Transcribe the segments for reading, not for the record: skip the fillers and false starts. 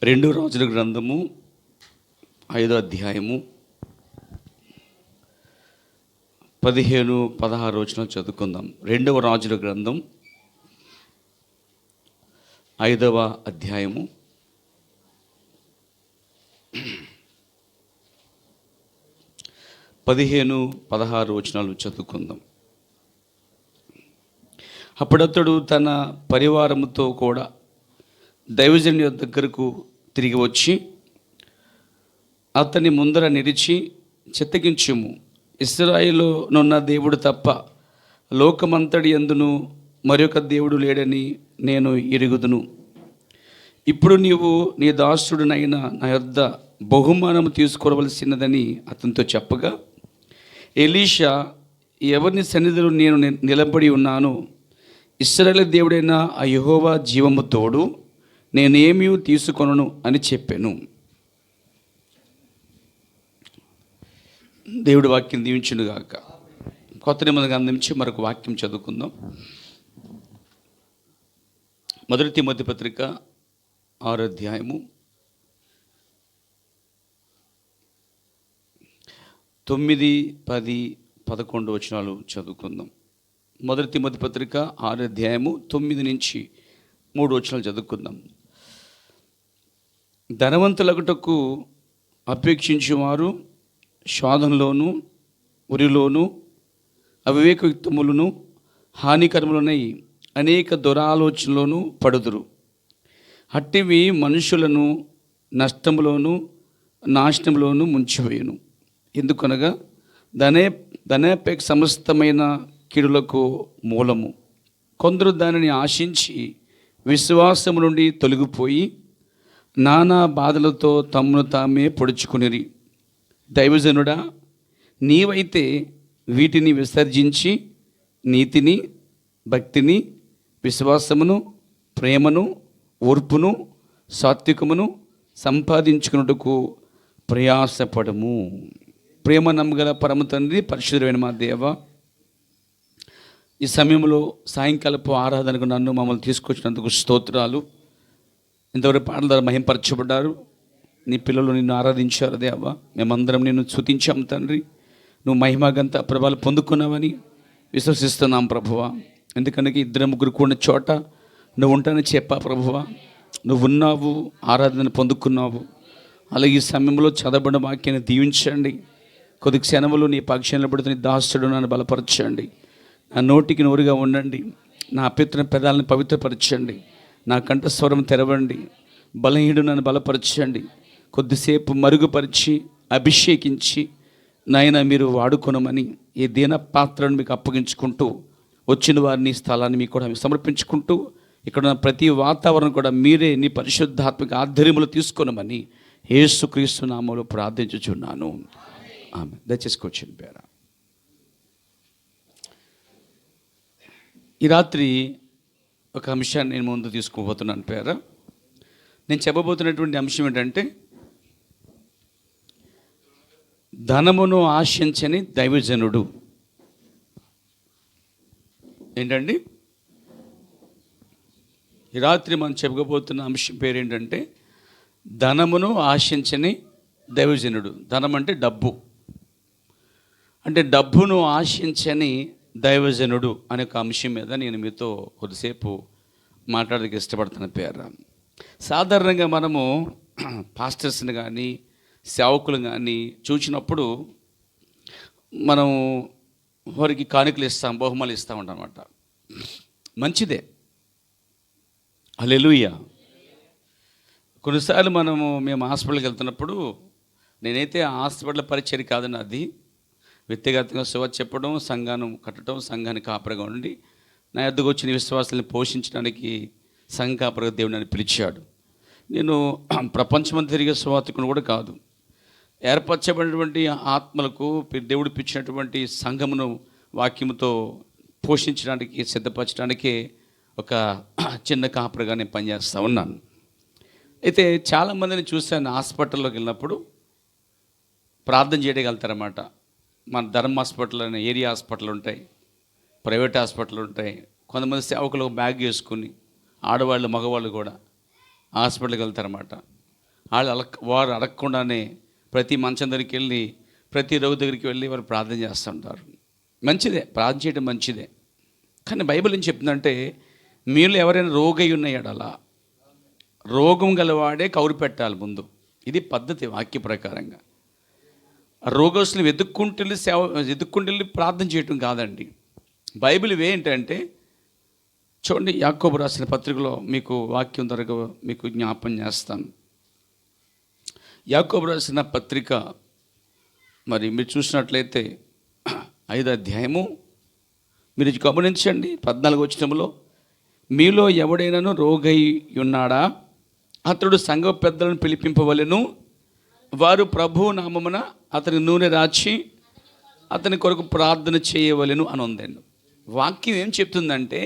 రెండు రాజుల గ్రంథము 5వ అధ్యాయము 15-16 వచనాలు చదువుకుందాం. రెండవ రాజుల గ్రంథం 5వ అధ్యాయము 15-16 వచనాలు చదువుకుందాం. అప్పుడతడు తన పరివారముతో కూడా దైవజనుని దగ్గరకు తిరిగి వచ్చి అతని ముందర నిలిచి, చిత్తగించుము, ఇశ్రాయేలునున్న దేవుడు తప్ప లోకమంతటి యందును మరొక దేవుడు లేడని నేను ఎరుగుదును. ఇప్పుడు నీవు నీ దాసుడునైన నా యొద్ద బహుమానము తీసుకోవలసినదని అతనితో చెప్పగా, ఎలీషా, ఎవరిని సన్నిధిలో నేను నిలబడి ఉన్నాను, ఇశ్రాయేలు దేవుడైన ఆ యెహోవా జీవము తోడు నేనేమీ తీసుకొనను అని చెప్పాను. దేవుడి వాక్యం దీవించునుగాక. కొత్త నిబంధన గ్రంథం నుంచి మరొక వాక్యం చదువుకుందాం. మొదటి తిమోతి పత్రిక 6వ అధ్యాయము 9, 10, 11 వచనాలు చదువుకుందాం. మొదటి తిమోతి పత్రిక 6వ అధ్యాయము 9 నుంచి 3 వచనాలు చదువుకుందాం. ధనవంతులగుటకు అపేక్షించేవారు శోధనలోను, ఉరిలోను, అవివేకయుక్తములను, హానికరములనై అనేక దురాలోచనలోను పడుదురు. అట్టివి మనుషులను నష్టములోను నాశనంలోను ముంచివేయును. ఎందుకనగా ధనాపేక్ష సమస్తమైన కీడులకు మూలము. కొందరు దానిని ఆశించి విశ్వాసము నుండి తొలగిపోయి నానా బాధలతో తమను తామే పొడుచుకునిరి. దైవజనుడా, నీవైతే వీటిని విసర్జించి నీతిని, భక్తిని, విశ్వాసమును, ప్రేమను, ఓర్పును, సాత్వికమును సంపాదించుకున్నట్టుకు ప్రయాసపడము. ప్రేమ నమ్మగల పరమ తండ్రి, పరిశుద్ధమైన మా దేవ, ఈ సమయంలో సాయంకాలపు ఆరాధనకు నన్ను మమ్మల్ని తీసుకొచ్చినందుకు స్తోత్రాలు. ఇంతవరకు పాటల ద్వారా మహింపరచబడ్డారు. నీ పిల్లలు నిన్ను ఆరాధించారు దేవా. మేమందరం నిన్ను స్తుతించాం తండ్రి. నువ్వు మహిమగంత ప్రభావాలు పొందుకున్నావని విశ్వసిస్తున్నాం ప్రభువా. ఎందుకంటే 2-3 కూడిన చోట నువ్వు ఉంటానని చెప్పా ప్రభువా. నువ్వు ఉన్నావు, ఆరాధన పొందుకున్నావు. అలాగే ఈ సమయంలో చదవబడిన వాక్యాన్ని దీవించండి. కొద్ది క్షణములు నీ పక్షంలో పడుతున్న దాసుడు నన్ను బలపరచండి. నా నోటికి నోరుగా ఉండండి. నా అపిత్ర పెదాలను పవిత్రపరచండి. నా కంఠస్వరం తెరవండి. బలహీనుడు నన్ను బలపరచండి. కొద్దిసేపు మరుగుపరిచి అభిషేకించి నాయన మీరు వాడుకొనమని ఈ దీన పాత్రను మీకు అప్పగించుకుంటూ, వచ్చిన వారిని స్థలాన్ని మీకు కూడా సమర్పించుకుంటూ, ఇక్కడ ప్రతి వాతావరణం కూడా మీరే నీ పరిశుద్ధాత్మక ఆధ్వర్యములు తీసుకొనమని యేసుక్రీస్తు నామములో ప్రార్థించుచున్నాను. ఆమె దయచేసి కూర్చొని పేరా. ఈ రాత్రి ఒక అంశాన్ని నేను ముందు తీసుకోబోతున్నాను పేరా. నేను చెప్పబోతున్నటువంటి అంశం ఏంటంటే, ధనమును ఆశించని దైవజనుడు. ఏంటండి ఈ రాత్రి మనం చెప్పబోతున్న అంశం పేరు ఏంటంటే, ధనమును ఆశించని దైవజనుడు. ధనం అంటే డబ్బు, అంటే డబ్బును ఆశించని దైవజనుడు అనే ఒక అంశం మీద నేను మీతో కొద్దిసేపు మాట్లాడడానికి ఇష్టపడుతున్న పేరు. సాధారణంగా మనము పాస్టర్స్ని కానీ సేవకులు కానీ చూసినప్పుడు మనం వారికి కానుకలు ఇస్తాం, బహుమాలు ఇస్తూ ఉంటాం అన్నమాట. మంచిదే, హల్లెలూయా. కొన్నిసార్లు మేము హాస్పిటల్కి వెళ్తున్నప్పుడు, నేనైతే హాస్పిటల్ పరిచర్య కాదు నాది, వ్యక్తిగతంగా సువార్త చెప్పడం, సంఘాన్ని కట్టడం, సంఘానికి కాపరిగా ఉండి నా యొద్దకు వచ్చిన విశ్వాసాలను పోషించడానికి సంఘ కాపరిగా దేవుడు నన్ను పిలిచాడు. నేను ప్రపంచమంతా తిరిగే సువార్తికుని కూడా కాదు. ఏర్పరచబడినటువంటి ఆత్మలకు దేవుడు పిలిచినటువంటి సంఘమును వాక్యముతో పోషించడానికి, సిద్ధపరచడానికే ఒక చిన్న కాపరిగా నేను పనిచేస్తూ ఉన్నాను. అయితే చాలామందిని చూశాను, హాస్పిటల్లోకి వెళ్ళినప్పుడు ప్రార్థన చేయగలుగుతారన్నమాట. మన ధర్మ హాస్పిటల్ అనే ఏరియా హాస్పిటల్ ఉంటాయి, ప్రైవేట్ హాస్పిటల్ ఉంటాయి. కొంతమంది సేవకులు బ్యాగ్ వేసుకుని, ఆడవాళ్ళు మగవాళ్ళు కూడా హాస్పిటల్కి వెళ్తారన్నమాట. వారు అడగకుండానే ప్రతి మంచం దగ్గరికి వెళ్ళి ప్రతి రోగి దగ్గరికి వెళ్ళి వారు ప్రార్థన చేస్తుంటారు. మంచిదే, ప్రార్థన చేయడం మంచిదే. కానీ బైబిల్ ఏం చెప్తుందంటే, మీలో ఎవరైనా రోగి ఉన్న ఎడల రోగం గలవాడే కౌరు పెట్టాలి ముందు. ఇది పద్ధతి వాక్య ప్రకారంగా. రోగస్తులు వెతుక్కుంటూ ప్రార్థన చేయటం కాదండి. బైబిల్ ఏంటంటే చూడండి, యాకోబు రాసిన పత్రికలో మీకు వాక్యం త్వరగా మీకు జ్ఞాపం చేస్తాను. యాకోబు రాసిన పత్రిక మరి మీరు చూసినట్లయితే 5వ అధ్యాయము మీరు గమనించండి. 14వ వచనంలో, మీలో ఎవడైనాను రోగై ఉన్నాడా అతడు సంఘ పెద్దలను పిలిపింపవలెను, వారు ప్రభు నామమున అతని నూనె రాచి అతని కొరకు ప్రార్థన చేయవలెను అని ఉందండి. వాక్యం ఏం చెప్తుందంటే,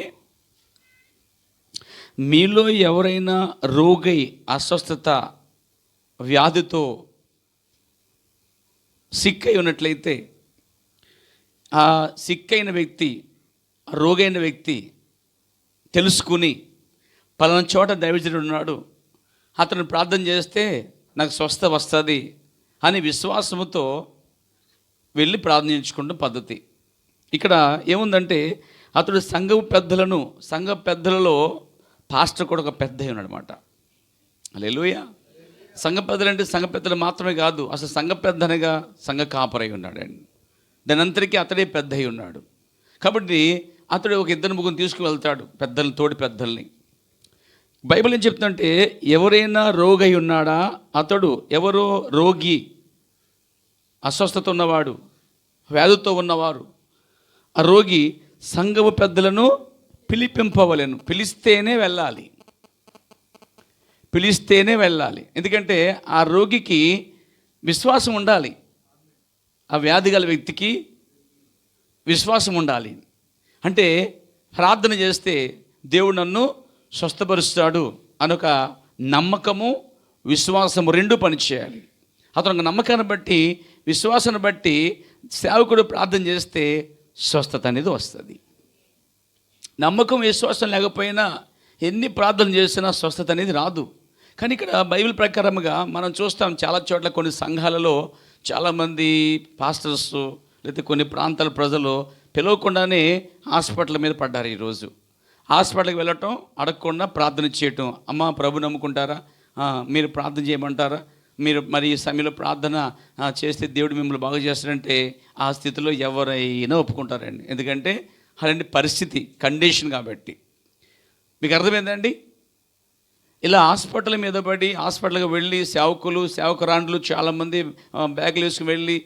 మీలో ఎవరైనా రోగై అస్వస్థత వ్యాధితో సిక్ అయి ఉన్నట్లయితే ఆ సిక్ అయిన వ్యక్తి, రోగైన వ్యక్తి తెలుసుకుని పలానా చోట దైవజనుడు ఉన్నాడు, అతను ప్రార్థన చేస్తే నాకు స్వస్థ వస్తుంది అని విశ్వాసముతో వెళ్ళి ప్రార్థించుకుంటున్న పద్ధతి. ఇక్కడ ఏముందంటే, అతడు సంఘ పెద్దలలో పాస్టర్ కూడా ఒక పెద్ద ఉన్నాడు అనమాట. హల్లెలూయా. సంఘ పెద్దలు అంటే సంఘ పెద్దలు మాత్రమే కాదు, అసలు సంఘ పెద్దనగా సంఘ కాపరై ఉన్నాడండి. దాని అంతటికీ అతడే పెద్ద అయి ఉన్నాడు. కాబట్టి అతడు ఒక 2-3 తీసుకువెళ్తాడు తోటి పెద్దల్ని. బైబిల్ ఏం చెప్తుందంటే, ఎవరైనా రోగై ఉన్నాడా, అతడు ఎవరో రోగి, అస్వస్థత ఉన్నవాడు, వ్యాధితో ఉన్నవారు, ఆ రోగి సంఘము పెద్దలను పిలిపింపవలెను. పిలిస్తేనే వెళ్ళాలి. ఎందుకంటే ఆ రోగికి విశ్వాసం ఉండాలి, ఆ వ్యాధి గల వ్యక్తికి విశ్వాసం ఉండాలి. అంటే ప్రార్థన చేస్తే దేవుడు నన్ను స్వస్థపరుస్తాడు అనొక నమ్మకము, విశ్వాసము 2 పనిచేయాలి. అతను నమ్మకాన్ని బట్టి, విశ్వాసాన్ని బట్టి సేవకుడు ప్రార్థన చేస్తే స్వస్థత అనేది వస్తుంది. నమ్మకం, విశ్వాసం లేకపోయినా ఎన్ని ప్రార్థన చేసినా స్వస్థత అనేది రాదు. కానీ ఇక్కడ బైబిల్ ప్రకారముగా మనం చూస్తాం, చాలా చోట్ల కొన్ని సంఘాలలో చాలామంది పాస్టర్స్ లేకపోతే కొన్ని ప్రాంతాల ప్రజలు పిలవకుండానే హాస్పిటల్ మీద పడ్డారు. ఈరోజు హాస్పిటల్కి వెళ్ళటం, అడగకుండా ప్రార్థన చేయటం. అమ్మ ప్రభు నమ్ముకుంటారా, మీరు ప్రార్థన చేయమంటారా, మీరు మరి ఈ సమయంలో ప్రార్థన చేస్తే దేవుడు మిమ్మల్ని బాగు చేస్తాడంటే ఆ స్థితిలో ఎవరైనా ఒప్పుకుంటారండి. ఎందుకంటే అలాంటి పరిస్థితి, కండిషన్ కాబట్టి. మీకు అర్థమైందండి? ఇలా హాస్పిటల్ మీద పడి హాస్పిటల్కి వెళ్ళి సేవకురాండ్లు చాలామంది బ్యాగులు వేసుకుని వెళ్ళి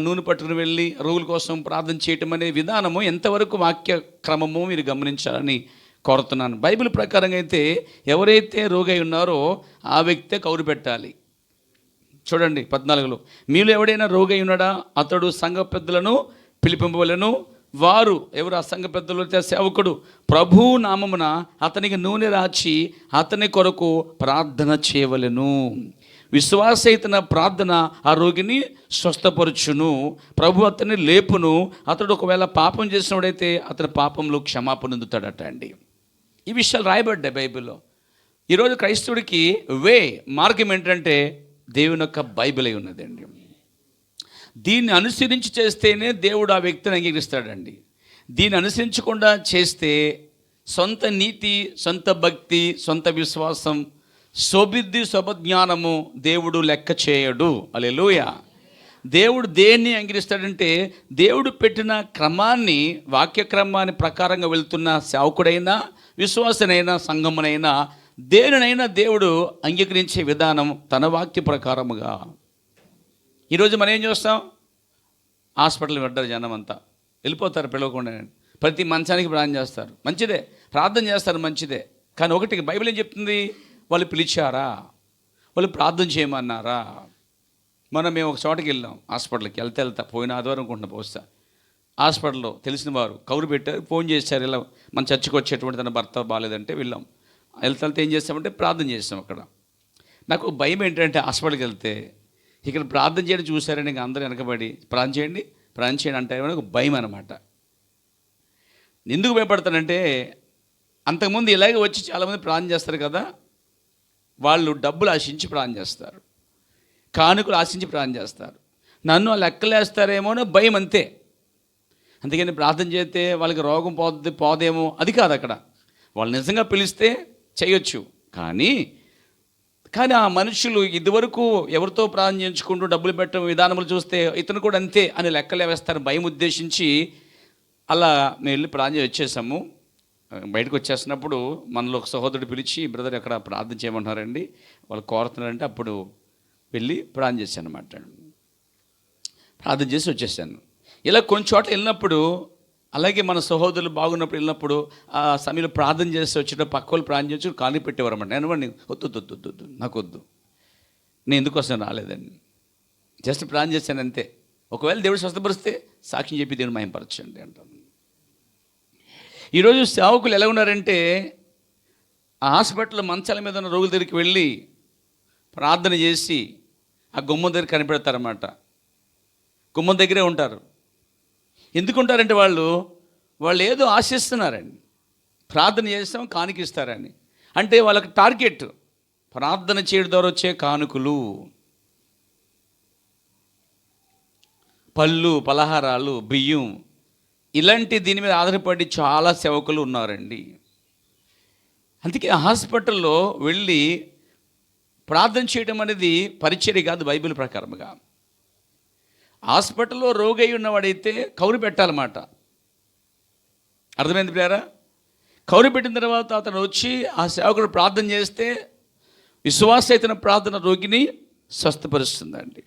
నూనె పట్టుకుని వెళ్ళి రోగుల కోసం ప్రార్థన చేయటం అనే విధానము ఎంతవరకు వాక్య క్రమము మీరు గమనించాలని కోరుతున్నాను. బైబిల్ ప్రకారంగా అయితే ఎవరైతే రోగి ఉన్నారో ఆ వ్యక్తే కౌరు పెట్టాలి. చూడండి 14లో, మీలో ఎవడైనా రోగి ఉన్నాడా అతడు సంఘ పెద్దలను పిలిపింపవలెను, వారు ఎవరు ఆ సంఘ పెద్దలు, సేవకుడు ప్రభు నామమున అతనికి నూనె రాచి అతని కొరకు ప్రార్థన చేయవలెను. విశ్వాసయితన ప్రార్థన ఆ రోగిని స్వస్థపరచును, ప్రభు అతన్ని లేపును. అతడు ఒకవేళ పాపం చేసినవాడైతే అతని పాపంలో క్షమాపణ పొందుతాడట అండి. ఈ విషయాలు రాయబడ్డాయి బైబిల్లో. ఈరోజు క్రైస్తవుడికి మార్గం ఏంటంటే దేవుని యొక్క బైబిల్ అయి ఉన్నదండి. దీన్ని అనుసరించి చేస్తేనే దేవుడు ఆ వ్యక్తిని అంగీకరిస్తాడండి. దీన్ని అనుసరించకుండా చేస్తే సొంత నీతి, సొంత భక్తి, సొంత విశ్వాసం, స్వబుద్ధి, దేవుడు లెక్క చేయడు. హల్లెలూయా. దేవుడు దేన్ని అంగీకరిస్తాడంటే దేవుడు పెట్టిన క్రమాన్ని, వాక్యక్రమాన్ని ప్రకారంగా వెళ్తున్న సేవకుడైనా, విశ్వాసనైనా, సంఘమునైనా, దేనినైనా దేవుడు అంగీకరించే విధానం తన వాక్య ప్రకారముగా. ఈరోజు మనం ఏం చేస్తాం? హాస్పిటల్ పడ్డారు, జనం అంతా వెళ్ళిపోతారు పిలవకుండా. ప్రతి మంచానికి ప్రార్థన చేస్తారు, మంచిదే. ప్రార్థన చేస్తారు, మంచిదే. కానీ ఒకటి బైబిల్ ఏం చెప్తుంది? వాళ్ళు పిలిచారా, వాళ్ళు ప్రార్థన చేయమన్నారా? మేము ఒక చోటకి వెళ్ళాం, హాస్పిటల్కి వెళ్తా పోయిన ఆదివారం అనుకుంటున్నా పోస్తా. హాస్పిటల్లో తెలిసిన వారు కౌరు పెట్టారు, ఫోన్ చేశారు, ఇలా మన చర్చికి వచ్చేటువంటి తన భర్త బాగాలేదంటే వెళ్ళాం. వెళ్తే ఏం చేస్తామంటే ప్రార్థన చేస్తాం. అక్కడ నాకు భయం ఏంటంటే హాస్పిటల్కి వెళ్తే ఇక్కడ ప్రార్థన చేయడం చూసారని ఇంకా అందరూ వెనకబడి ప్రార్థన చేయండి అంటే ఒక భయం అనమాట. ఎందుకు భయపడతానంటే అంతకుముందు ఇలాగే వచ్చి చాలామంది ప్రార్థన చేస్తారు కదా, వాళ్ళు డబ్బులు ఆశించి ప్రార్థన చేస్తారు. కానుకలు ఆశించి ప్రార్థన చేస్తారు. నన్ను లెక్కలేస్తారేమో అని భయం, అంతే. అందుకని ప్రార్థన చేస్తే వాళ్ళకి రోగం పోదేమో అది కాదు. అక్కడ వాళ్ళు నిజంగా పిలిస్తే చేయొచ్చు. కానీ ఆ మనుషులు ఇదివరకు ఎవరితో ప్రార్థన చేయించుకుంటూ డబ్బులు పెట్టడం విధానములు చూస్తే ఇతను కూడా అంతే అని లెక్కలే వేస్తారు భయం ఉద్దేశించి. అలా మేము వెళ్ళి ప్రార్థన వచ్చేసాము. బయటకు వచ్చేసినప్పుడు మనలో ఒక సహోదరుడు పిలిచి, బ్రదర్ ఎక్కడ ప్రార్థన చేయమంటున్నారండి, వాళ్ళు కోరుతున్నారంటే అప్పుడు వెళ్ళి ప్రార్థన చేశాను అనమాట. ప్రార్థన చేసి వచ్చేసాను. ఇలా కొన్ని చోట్ల వెళ్ళినప్పుడు, అలాగే మన సహోదరులు బాగున్నప్పుడు వెళ్ళినప్పుడు ఆ సమయంలో ప్రార్థన చేసి వచ్చేటప్పుడు పక్క వాళ్ళు ప్రార్థన చేసి కాలు పెట్టేవారు అన్నమాట. నేను వాడిని వద్దు నాకు వద్దు, నేను ఎందుకోసం రాలేదండి, జస్ట్ ప్రార్థన చేశాను అంతే. ఒకవేళ దేవుడు స్వస్థపరిస్తే సాక్ష్యం చెప్పి దేవుడు మహిమపరచండి అంటాను. ఈరోజు సేవకులు ఎలా ఉన్నారంటే, ఆ హాస్పిటల్ మంచాల మీద ఉన్న రోగుల దగ్గరికి వెళ్ళి ప్రార్థన చేసి ఆ గుమ్మం దగ్గర కనిపెడతారన్నమాట. గుమ్మం దగ్గరే ఉంటారు. ఎందుకుంటారంటే వాళ్ళు ఏదో ఆశిస్తున్నారండి. ప్రార్థన చేస్తాం కానుకిస్తారని. అంటే వాళ్ళకి టార్గెట్ ప్రార్థన చేయడం ద్వారా వచ్చే కానుకలు, పళ్ళు, పలహారాలు, బియ్యం, ఇలాంటి దీని మీద ఆధారపడి చాలా సేవకులు ఉన్నారండి. అందుకే హాస్పిటల్లో వెళ్ళి ప్రార్థన చేయడం అనేది పరిచర్య కాదు బైబిల్ ప్రకారముగా. హాస్పిటల్లో రోగి అయి ఉన్నవాడైతే కౌరు పెట్టాలన్నమాట. అర్థమైంది ప్రియారా? కౌరు పెట్టిన తర్వాత అతను వచ్చి ఆ సేవకుడు ప్రార్థన చేస్తే విశ్వాసైన ప్రార్థన రోగిని స్వస్థపరుస్తుందండి.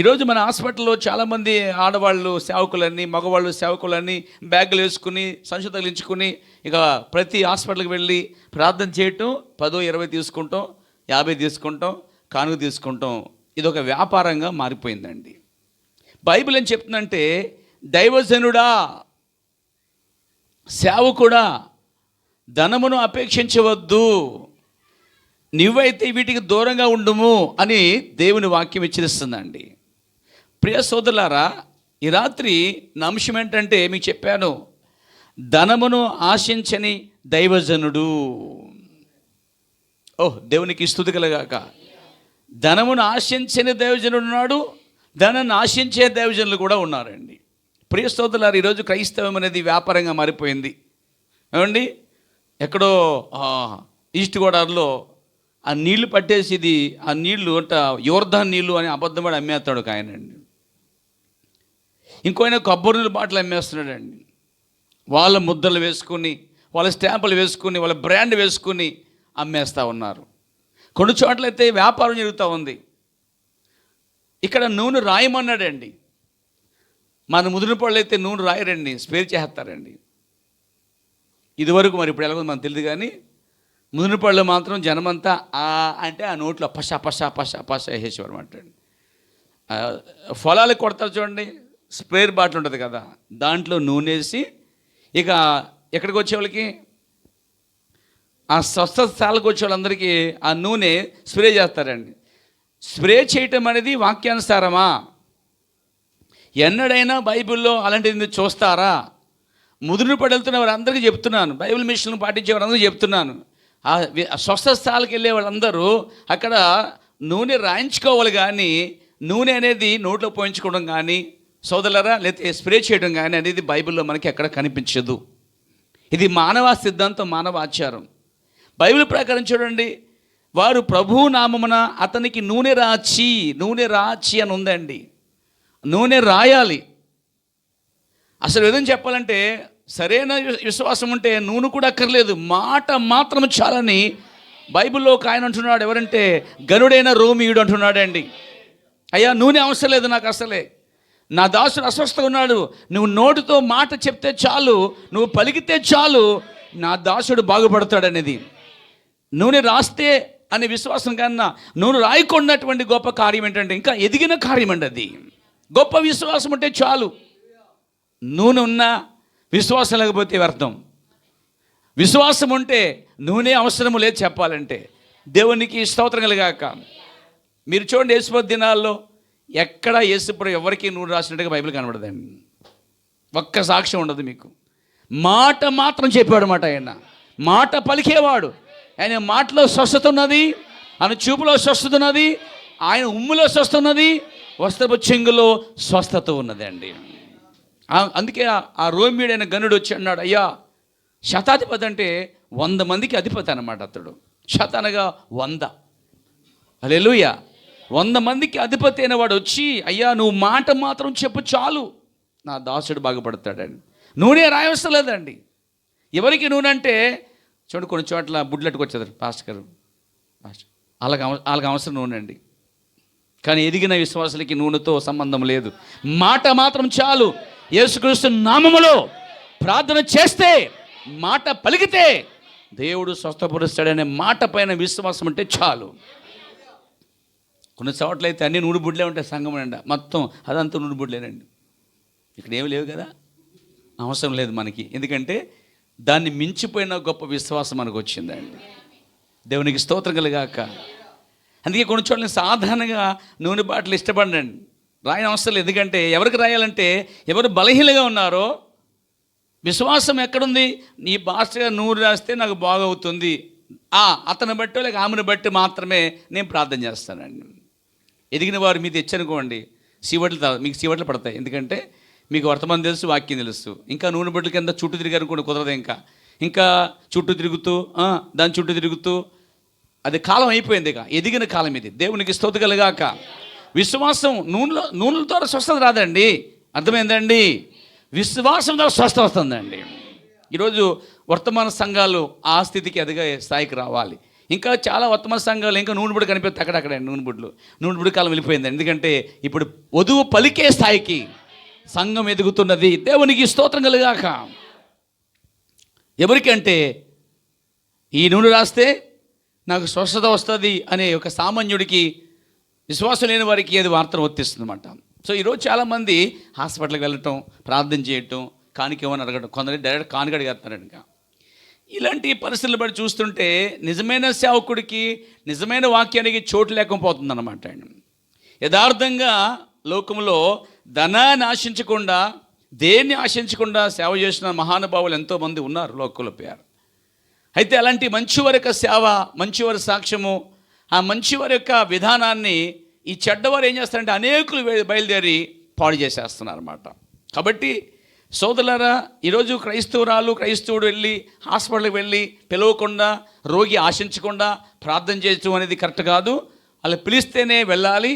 ఈరోజు మన హాస్పిటల్లో చాలామంది ఆడవాళ్ళు సేవకులన్నీ, మగవాళ్ళు సేవకులన్నీ బ్యాగులు వేసుకుని సంచి తగిలించుకుని ఇక ప్రతి హాస్పిటల్కి వెళ్ళి ప్రార్థన చేయటం, 10, 20 తీసుకుంటాం, 50 తీసుకుంటాం, కానుక తీసుకుంటాం. ఇది ఒక వ్యాపారంగా మారిపోయిందండి. బైబిల్ ఏం చెప్తుందంటే, దైవజనుడా, సేవకుడా, ధనమును అపేక్షించవద్దు, నువ్వైతే వీటికి దూరంగా ఉండుము అని దేవుని వాక్యం హెచ్చరిస్తుందండి. ప్రియ సోదరులారా, ఈ రాత్రి నా అంశం ఏంటంటే మీకు చెప్పాను, ధనమును ఆశించని దైవజనుడు. దేవునికి స్తుతి కలుగాక. ధనమును ఆశించని దైవజనుడు ఉన్నాడు, ధనాన్ని ఆశించే దైవజనులు కూడా ఉన్నారండి. ప్రియ సోదరులారా, ఈరోజు క్రైస్తవం అనేది వ్యాపారంగా మారిపోయింది. ఏమండి, ఎక్కడో ఈస్ట్ గోదావరిలో ఆ నీళ్లు పట్టేసి ఆ నీళ్లు అంట యోర్దాన్ నీళ్లు అని అబద్ధపడి అమ్మేస్తాడు ఒక ఆయనండి. ఇంకో ఆయన కొబ్బరి నీళ్ళు బాటలు అమ్మేస్తున్నాడండి. వాళ్ళ ముద్దలు వేసుకుని, వాళ్ళ స్టాంపులు వేసుకుని, వాళ్ళ బ్రాండ్ వేసుకుని అమ్మేస్తూ ఉన్నారు. కొన్ని చోట్లయితే వ్యాపారం జరుగుతూ ఉంది. ఇక్కడ నూనె రాయమన్నాడండి. మన ముదిరిన పళ్ళు అయితే నూనె రాయరండి, స్ప్రే చేస్తారండి. ఇదివరకు, మరి ఇప్పుడు ఎలాగో మనకు తెలియదు కానీ ముదిరిన పళ్ళు మాత్రం జనమంతా అంటే ఆ నోట్లో పషా పషా పషా పషా వేసేవారు అంటండి. పొలాలకు కొడతారు చూడండి, స్ప్రేర్ బాటిల్ ఉంటుంది కదా, దాంట్లో నూనె వేసి ఇక ఎక్కడికి వచ్చేవాళ్ళకి, ఆ స్వస్థశాలకు వచ్చే వాళ్ళందరికీ ఆ నూనె స్ప్రే చేస్తారండి. స్ప్రే చేయటం అనేది వాక్యానుసారమా? ఎన్నడైనా బైబిల్లో అలాంటిది చూస్తారా? ముదిరిన పడెళ్తున్న వారందరికీ చెప్తున్నాను, బైబిల్ మిషన్లు పాటించే వారందరికీ చెప్తున్నాను, ఆ స్వస్థస్థాలకు వెళ్ళే వాళ్ళందరూ అక్కడ నూనె రాయించుకోవాలి. కానీ నూనె అనేది నోట్లో పోయించుకోవడం కానీ సోదరులారా, లేకపోతే స్ప్రే చేయడం కానీ అనేది బైబిల్లో మనకి ఎక్కడ కనిపించదు. ఇది మానవ సిద్ధాంతం, మానవ ఆచారం. బైబిల్ ప్రకారం చూడండి, వారు ప్రభువు నామమున అతనికి నూనె రాచి అని ఉందండి. నూనె రాయాలి. అసలు విధంగా చెప్పాలంటే సరైన విశ్వాసం ఉంటే నూనె కూడా అక్కర్లేదు, మాట మాత్రం చాలని బైబిల్లో ఒక ఆయన అంటున్నాడు. ఎవరంటే గనుడైన రోమియుడు అంటున్నాడండి. అయ్యా, నూనె అవసరం లేదు నాకు, అసలే నా దాసుడు అస్వస్థగా ఉన్నాడు, నువ్వు నోటితో మాట చెప్తే చాలు, నువ్వు పలికితే చాలు, నా దాసుడు బాగుపడతాడనేది. నూనె రాస్తే అనే విశ్వాసం కన్నా నూనె రాయకున్నటువంటి గొప్ప కార్యం ఏంటంటే ఇంకా ఎదిగిన కార్యం అండి అది. గొప్ప విశ్వాసం ఉంటే చాలు. నూనె ఉన్నా విశ్వాసం లేకపోతే వ్యర్థం. విశ్వాసం ఉంటే నూనె అవసరం లేదు చెప్పాలంటే. దేవునికి స్తోత్రం కలుగాక. మీరు చూడండి, యేసుప్రభు దినాల్లో ఎక్కడ యేసుప్రభు ఎవరికి నూనె రాసినట్టుగా బైబిల్ కనబడదండి. ఒక్క సాక్ష్యం ఉండదు మీకు. మాట మాత్రం చెప్పాడు మాట. ఆయన మాట పలికేవాడు. ఆయన మాటలో స్వస్థత ఉన్నది, ఆయన చూపులో స్వస్థత ఉన్నది, ఆయన ఉమ్ములో స్వస్థ ఉన్నది, వస్త్రపు చెంగులో స్వస్థత ఉన్నది అండి. అందుకే ఆ రోమియుడైన గనుడు వచ్చి అన్నాడు, అయ్యా శతాధిపతి అంటే 100 మందికి అధిపతి అన్నమాట అతడు. శత అనగా 100. హల్లెలూయా. 100 మందికి అధిపతి అయిన వాడు వచ్చి, అయ్యా నువ్వు మాట మాత్రం చెప్పు చాలు, నా దాసుడు బాగుపడతాడండి. నూనె రాయవసరం లేదండి. ఎవరికి నూనె అంటే చూడండి, కొన్ని చోట్ల బుడ్లెట్టుకు వచ్చేదారు పాస్టర్ గారు, వాళ్ళకి అవసరం నూనె అండి. కానీ ఎదిగిన విశ్వాసులకి నూనెతో సంబంధం లేదు. మాట మాత్రం చాలు. యేసుక్రీస్తు నామములో ప్రార్థన చేస్తే, మాట పలికితే దేవుడు స్వస్థపరుస్తాడనే మాట పైన విశ్వాసం ఉంటే చాలు. కొన్ని చోట్ల అయితే అన్ని నూనె బుడ్లే ఉంటాయి సంఘం అండి, మొత్తం అదంతా నూనె బుడ్లేనండి. ఇక్కడ ఏమి లేవు కదా, అవసరం లేదు మనకి. ఎందుకంటే దాన్ని మించిపోయిన గొప్ప విశ్వాసం మనకు వచ్చిందండి. దేవునికి స్తోత్రం కలుగాక. అందుకే కొన్ని చోట్ల సాధారణంగా నూనె బాటలు ఇష్టపడండి, రాయని అవసరం లేదు. ఎందుకంటే ఎవరికి రాయాలంటే ఎవరు బలహీనగా ఉన్నారో, విశ్వాసం ఎక్కడుంది, నీ భాషగా నూనె రాస్తే నాకు బాగవుతుంది, అతను బట్టి లేక ఆమెను బట్టి మాత్రమే నేను ప్రార్థన చేస్తానండి. ఎదిగిన వారు మీద తెచ్చనుకోండి, మీకు సీవట్లు పడతాయి. ఎందుకంటే మీకు వర్తమానం తెలుసు, వాక్యం తెలుసు. ఇంకా నూనె బొట్ల కింద చుట్టూ తిరిగారు కూడా కుదరదు. ఇంకా చుట్టూ తిరుగుతూ దాని చుట్టూ తిరుగుతూ అది కాలం అయిపోయింది. ఇక ఎదిగిన కాలం ఇది. దేవునికి స్తోత్రం కలుగాక. విశ్వాసం నూనెల ద్వారా స్వస్థత రాదండి, అర్థమైందండి. విశ్వాసం ద్వారా స్వస్థ వస్తుందండి. ఈరోజు వర్తమాన సంఘాలు ఆ స్థితికి ఎదిగే స్థాయికి రావాలి. ఇంకా చాలా వర్తమాన సంఘాలు ఇంకా నూనె బుడ్డు కనిపిస్తుంది అక్కడక్కడ. నూనె బుడ్డు కాలం వెళ్ళిపోయింది. ఎందుకంటే ఇప్పుడు వధువు పలికే స్థాయికి సంఘం ఎదుగుతున్నది. దేవునికి స్తోత్రం కలుగాక. ఎవరికంటే ఈ నూనె రాస్తే నాకు స్వస్థత వస్తుంది అనే ఒక సామాన్యుడికి, విశ్వాసం లేని వారికి అది వార్తను వర్తిస్తుంది అన్నమాట. సో ఈరోజు చాలామంది హాస్పిటల్కి వెళ్ళటం, ప్రార్థన చేయటం, కానికేమని అడగటం, కొందరు డైరెక్ట్ కానుక అడిగేస్తున్నాడు. ఇంకా ఇలాంటి పరిస్థితులు బట్టి చూస్తుంటే నిజమైన సేవకుడికి, నిజమైన వాక్యానికి చోటు లేకపోతుంది అన్నమాట. యథార్థంగా లోకంలో ధనాన్ని ఆశించకుండా, దేన్ని ఆశించకుండా సేవ చేసిన మహానుభావులు ఎంతోమంది ఉన్నారు లోకంలో పేరు. అయితే అలాంటి మంచివారి యొక్క సేవ, మంచివారి సాక్ష్యము, ఆ మంచివారి యొక్క విధానాన్ని ఈ చెడ్డవారు ఏం చేస్తారంటే అనేకులు బయలుదేరి పాడు చేసేస్తున్నారు అన్నమాట. కాబట్టి సోదరులారా, ఈరోజు క్రైస్తవుడు వెళ్ళి హాస్పిటల్కి వెళ్ళి పిలవకుండా, రోగి ఆశించకుండా ప్రార్థన చేయడం అనేది కరెక్ట్ కాదు. అలా పిలిస్తేనే వెళ్ళాలి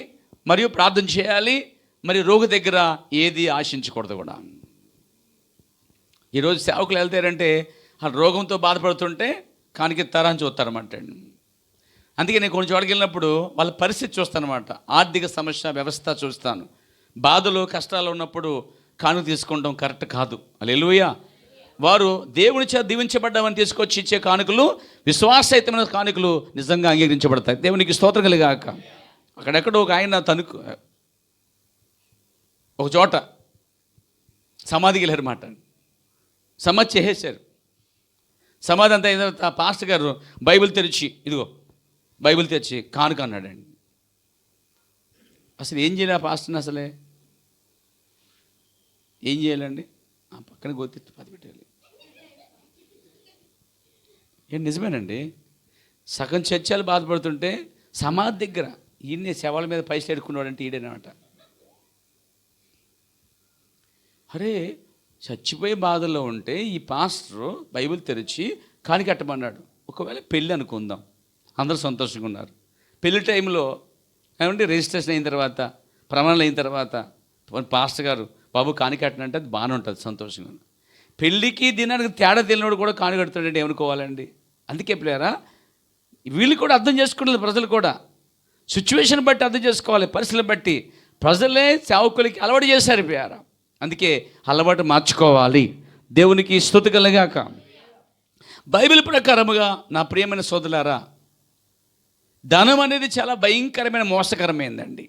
మరియు ప్రార్థన చేయాలి. మరి రోగి దగ్గర ఏది ఆశించకూడదు కూడా. ఈరోజు సేవకులు వెళ్తారంటే ఆ రోగంతో బాధపడుతుంటే కానికిస్తారా అని చూస్తారన్నమాట. అందుకే నేను కొన్ని చోటుకి వెళ్ళినప్పుడు వాళ్ళ పరిస్థితి చూస్తానమాట. ఆర్థిక సమస్య, వ్యవస్థ చూస్తాను. బాధలు, కష్టాలు ఉన్నప్పుడు కానుక తీసుకుంటాం కరెక్ట్ కాదు. హల్లెలూయా. వారు దేవుని చేత దీవించబడ్డామని తీసుకొచ్చి ఇచ్చే కానుకలు, విశ్వాసయుతమైన కానుకలు నిజంగా అంగీకరించబడతాయి. దేవునికి స్తోత్రం కలుగాక. అక్కడెక్కడో ఒక ఆయన ఒక చోట సమాధికి వెళ్ళారన్నమాట. సమాధి చేసేశారు. సమాధి అంతా అయిన తర్వాత పాస్టర్ గారు బైబిల్ తెరిచి, ఇదిగో బైబిల్ తెరిచి కానుక అన్నాడండి. అసలు ఏం చేయాలి ఆ పాస్టర్ని? అసలే ఏం చేయాలండి? ఆ పక్కన గోతి పది పెట్టాలి. ఏం నిజమేనండి. సగం చర్చలు బాధపడుతుంటే సమాధి దగ్గర ఈయన్ని శవాల మీద పైసలు ఎడుకున్నాడంటే ఈడేనమాట. అరే, చచ్చిపోయే బాధల్లో ఉంటే ఈ పాస్టర్ బైబిల్ తెరిచి కానికట్టమన్నాడు. ఒకవేళ పెళ్ళి అనుకుందాం, అందరూ సంతోషంగా ఉన్నారు. పెళ్లి టైంలో ఏమంటే రిజిస్ట్రేషన్ అయిన తర్వాత, ప్రమాణాలు అయిన తర్వాత పాస్టర్ గారు బాబు కానికట్టనంటే అది బాగానే ఉంటుంది, సంతోషంగా. పెళ్ళికి దినానికి తేడా తెలియనోడు కూడా కానికడుతాడంటే ఏమనుకోవాలండి? అందుకే పిల్లారా, వీళ్ళు కూడా అర్థం చేసుకోలేదు. ప్రజలు కూడా సిచ్యువేషన్ బట్టి అర్థం చేసుకోవాలి, పరిస్థితులను బట్టి. ప్రజలే సేవకులకి అలవాటు చేశారు పిల్లారా. అందుకే అలవాటు మార్చుకోవాలి. దేవునికి స్తుతి కలుగాక. బైబిల్ ప్రకారముగా నా ప్రియమైన సోదరులారా, ధనం అనేది చాలా భయంకరమైన, మోసకరమైందండి.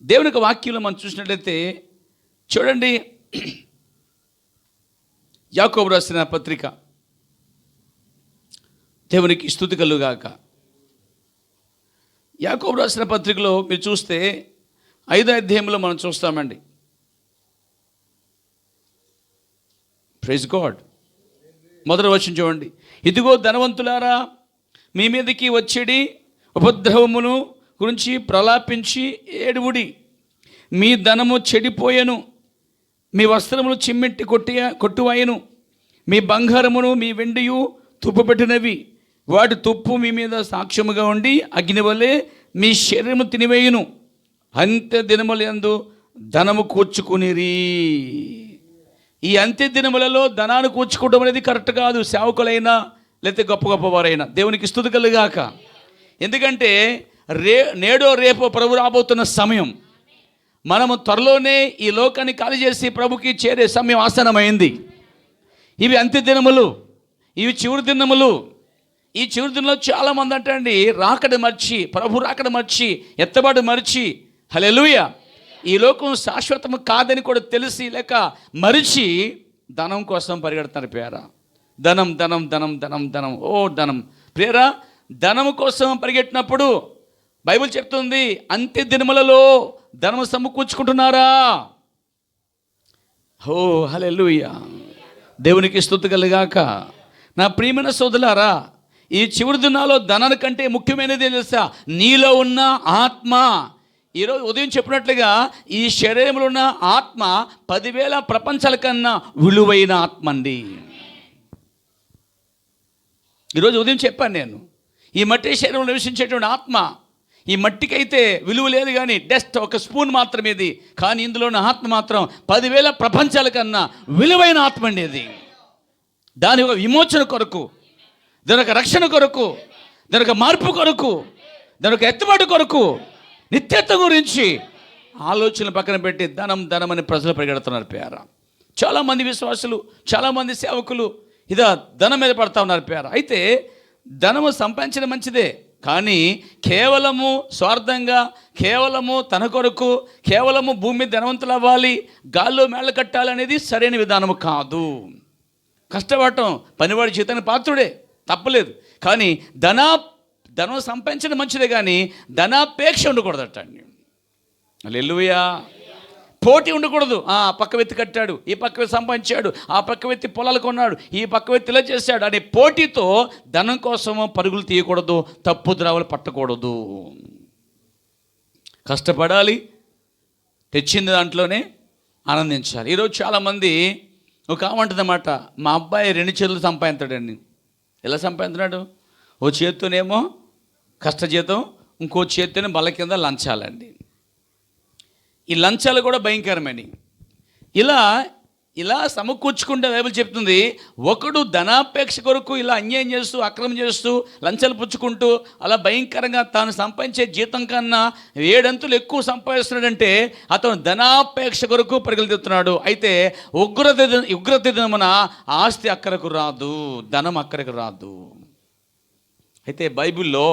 దేవునికి వాక్యంలో మనం చూసినట్లయితే చూడండి, యాకోబు రాసిన పత్రిక, దేవునికి స్తుతి కలుగాక. యాకోబు రాసిన పత్రికలో మీరు చూస్తే 5వ అధ్యాయంలో మనం చూస్తామండి. Praise God. మొదటి వచనం చూడండి. ఇదిగో ధనవంతులారా, మీ మీదకి వచ్చేడి ఉపద్రవమును గురించి ప్రలాపించి ఏడువుడి. మీ ధనము చెడిపోయెను, మీ వస్త్రములు చిమ్మెట్టి కొట్టువాయెను, మీ బంగారమును మీ వెండియు తుప్పుపెట్టినవి, వాటి తుప్పు మీ మీద సాక్ష్యముగా ఉండి అగ్ని వలె మీ శరీరము తినివేయును. అంత్య దినములందు ధనము కూర్చుకునిరి. ఈ అంత్య దినములలో ధనాన్ని కూర్చుకోవడం అనేది కరెక్ట్ కాదు. సేవకులైనా లేకపోతే గొప్ప గొప్పవారైనా దేవునికి స్తుతి కలుగాక. ఎందుకంటే నేడో రేపో ప్రభు రాబోతున్న సమయం. మనము త్వరలోనే ఈ లోకాన్ని ఖాళీ చేసి ప్రభుకి చేరే సమయం ఆసన్నమైంది. ఇవి అంత్య దినములు, ఇవి చివరి దినములు. ఈ చివరి దినంలో చాలామంది అంటండి రాకడ మర్చి, ప్రభు రాకడ మర్చి, ఎత్తబాటు మర్చి, హల్లెలూయా, ఈ లోకం శాశ్వతము కాదని కూడా తెలిసి లేక మరిచి ధనం కోసం పరిగెడుతున్నారు. పేరా ధనం ధనం ధనం ధనం ధనం ఓ ధనం. ప్రియరా, ధనము కోసం పరిగెట్టినప్పుడు బైబిల్ చెప్తుంది అంత్య దినములలో ధనము సమకూర్చుకుంటున్నారా? ఓ హల్లెలూయా, దేవునికి స్తుతి కలుగాక. నా ప్రియమైన సోదరులారా, ఈ చివరి దినాల్లో ధనాల కంటే ముఖ్యమైనది ఏం తెలుసా? నీలో ఉన్న ఆత్మ. ఈరోజు ఉదయం చెప్పినట్లుగా ఈ శరీరంలో ఉన్న ఆత్మ 10,000 ప్రపంచాల కన్నా విలువైన ఆత్మ అండి. ఈరోజు ఉదయం చెప్పాను నేను, ఈ మట్టి శరీరంలో నివసించేటువంటి ఆత్మ, ఈ మట్టికైతే విలువ లేదు కానీ డస్ట్ ఒక స్పూన్ మాత్రమే ఇది. కానీ ఇందులో ఉన్న ఆత్మ మాత్రం 10,000 ప్రపంచాల కన్నా విలువైన ఆత్మ అండి. ఇది దాని ఒక విమోచన కొరకు, దాని ఒక రక్షణ కొరకు, దాని ఒక మార్పు కొరకు, దాని ఒక ఎత్తుబాటు కొరకు, నిత్యత్వం గురించి ఆలోచనలు పక్కన పెట్టి ధనం ధనం అని ప్రజలు పరిగెడుతున్నారు. పేర చాలామంది విశ్వాసులు, చాలామంది సేవకులు ఇదా ధనం మీద పడతా ఉన్నారు. పేర అయితే ధనము సంపాదించడం మంచిదే, కానీ కేవలము స్వార్థంగా, కేవలము తన కొరకు, కేవలము భూమి మీద ధనవంతులు అవ్వాలి, గాల్లో మేళ్ళ కట్టాలనేది సరైన విధానము కాదు. కష్టపడటం పనివాడి జీతానికి పాత్రుడే, తప్పలేదు. కానీ ధనం సంపాదించడం మంచిదే, కానీ ధనాపేక్ష ఉండకూడదట అండి. హల్లెలూయా. పోటీ ఉండకూడదు. ఆ పక్క వ్యక్తి కట్టాడు, ఈ పక్క వ్యక్తి సంపాదించాడు, ఆ పక్క వ్యక్తి పొలాలు కొన్నాడు, ఈ పక్క వ్యక్తి ఇలా చేశాడు అనే పోటీతో ధనం కోసము పరుగులు తీయకూడదు, తప్పు ద్రావులు పట్టకూడదు. కష్టపడాలి, తెచ్చిన దాంట్లోనే ఆనందించాలి. ఈరోజు చాలామంది ఒక ఆమంటుందన్నమాట, మా అబ్బాయి 2 చేతులు సంపాదించాడండి. ఎలా సంపాదించినాడు? ఓ చేత్తోనేమో కష్టజీతం, ఇంకో చేత్తోనే బల్ల కింద లంచాలండి. ఈ లంచాలు కూడా భయంకరమని ఇలా సమకూర్చుకుంటే బైబిల్ చెప్తుంది, ఒకడు ధనాపేక్ష కొరకు ఇలా అన్యాయం చేస్తూ, అక్రమం చేస్తూ, లంచాలు పుచ్చుకుంటూ అలా భయంకరంగా తాను సంపాదించే జీతం కన్నా 7 ఎక్కువ సంపాదిస్తున్నాడంటే అతను ధనాపేక్ష కొరకు పరిగెత్తుతున్నాడు. అయితే ఉగ్రత దినమున ఆస్తి అక్కరకు రాదు, ధనం అక్కరకు రాదు. అయితే బైబిల్లో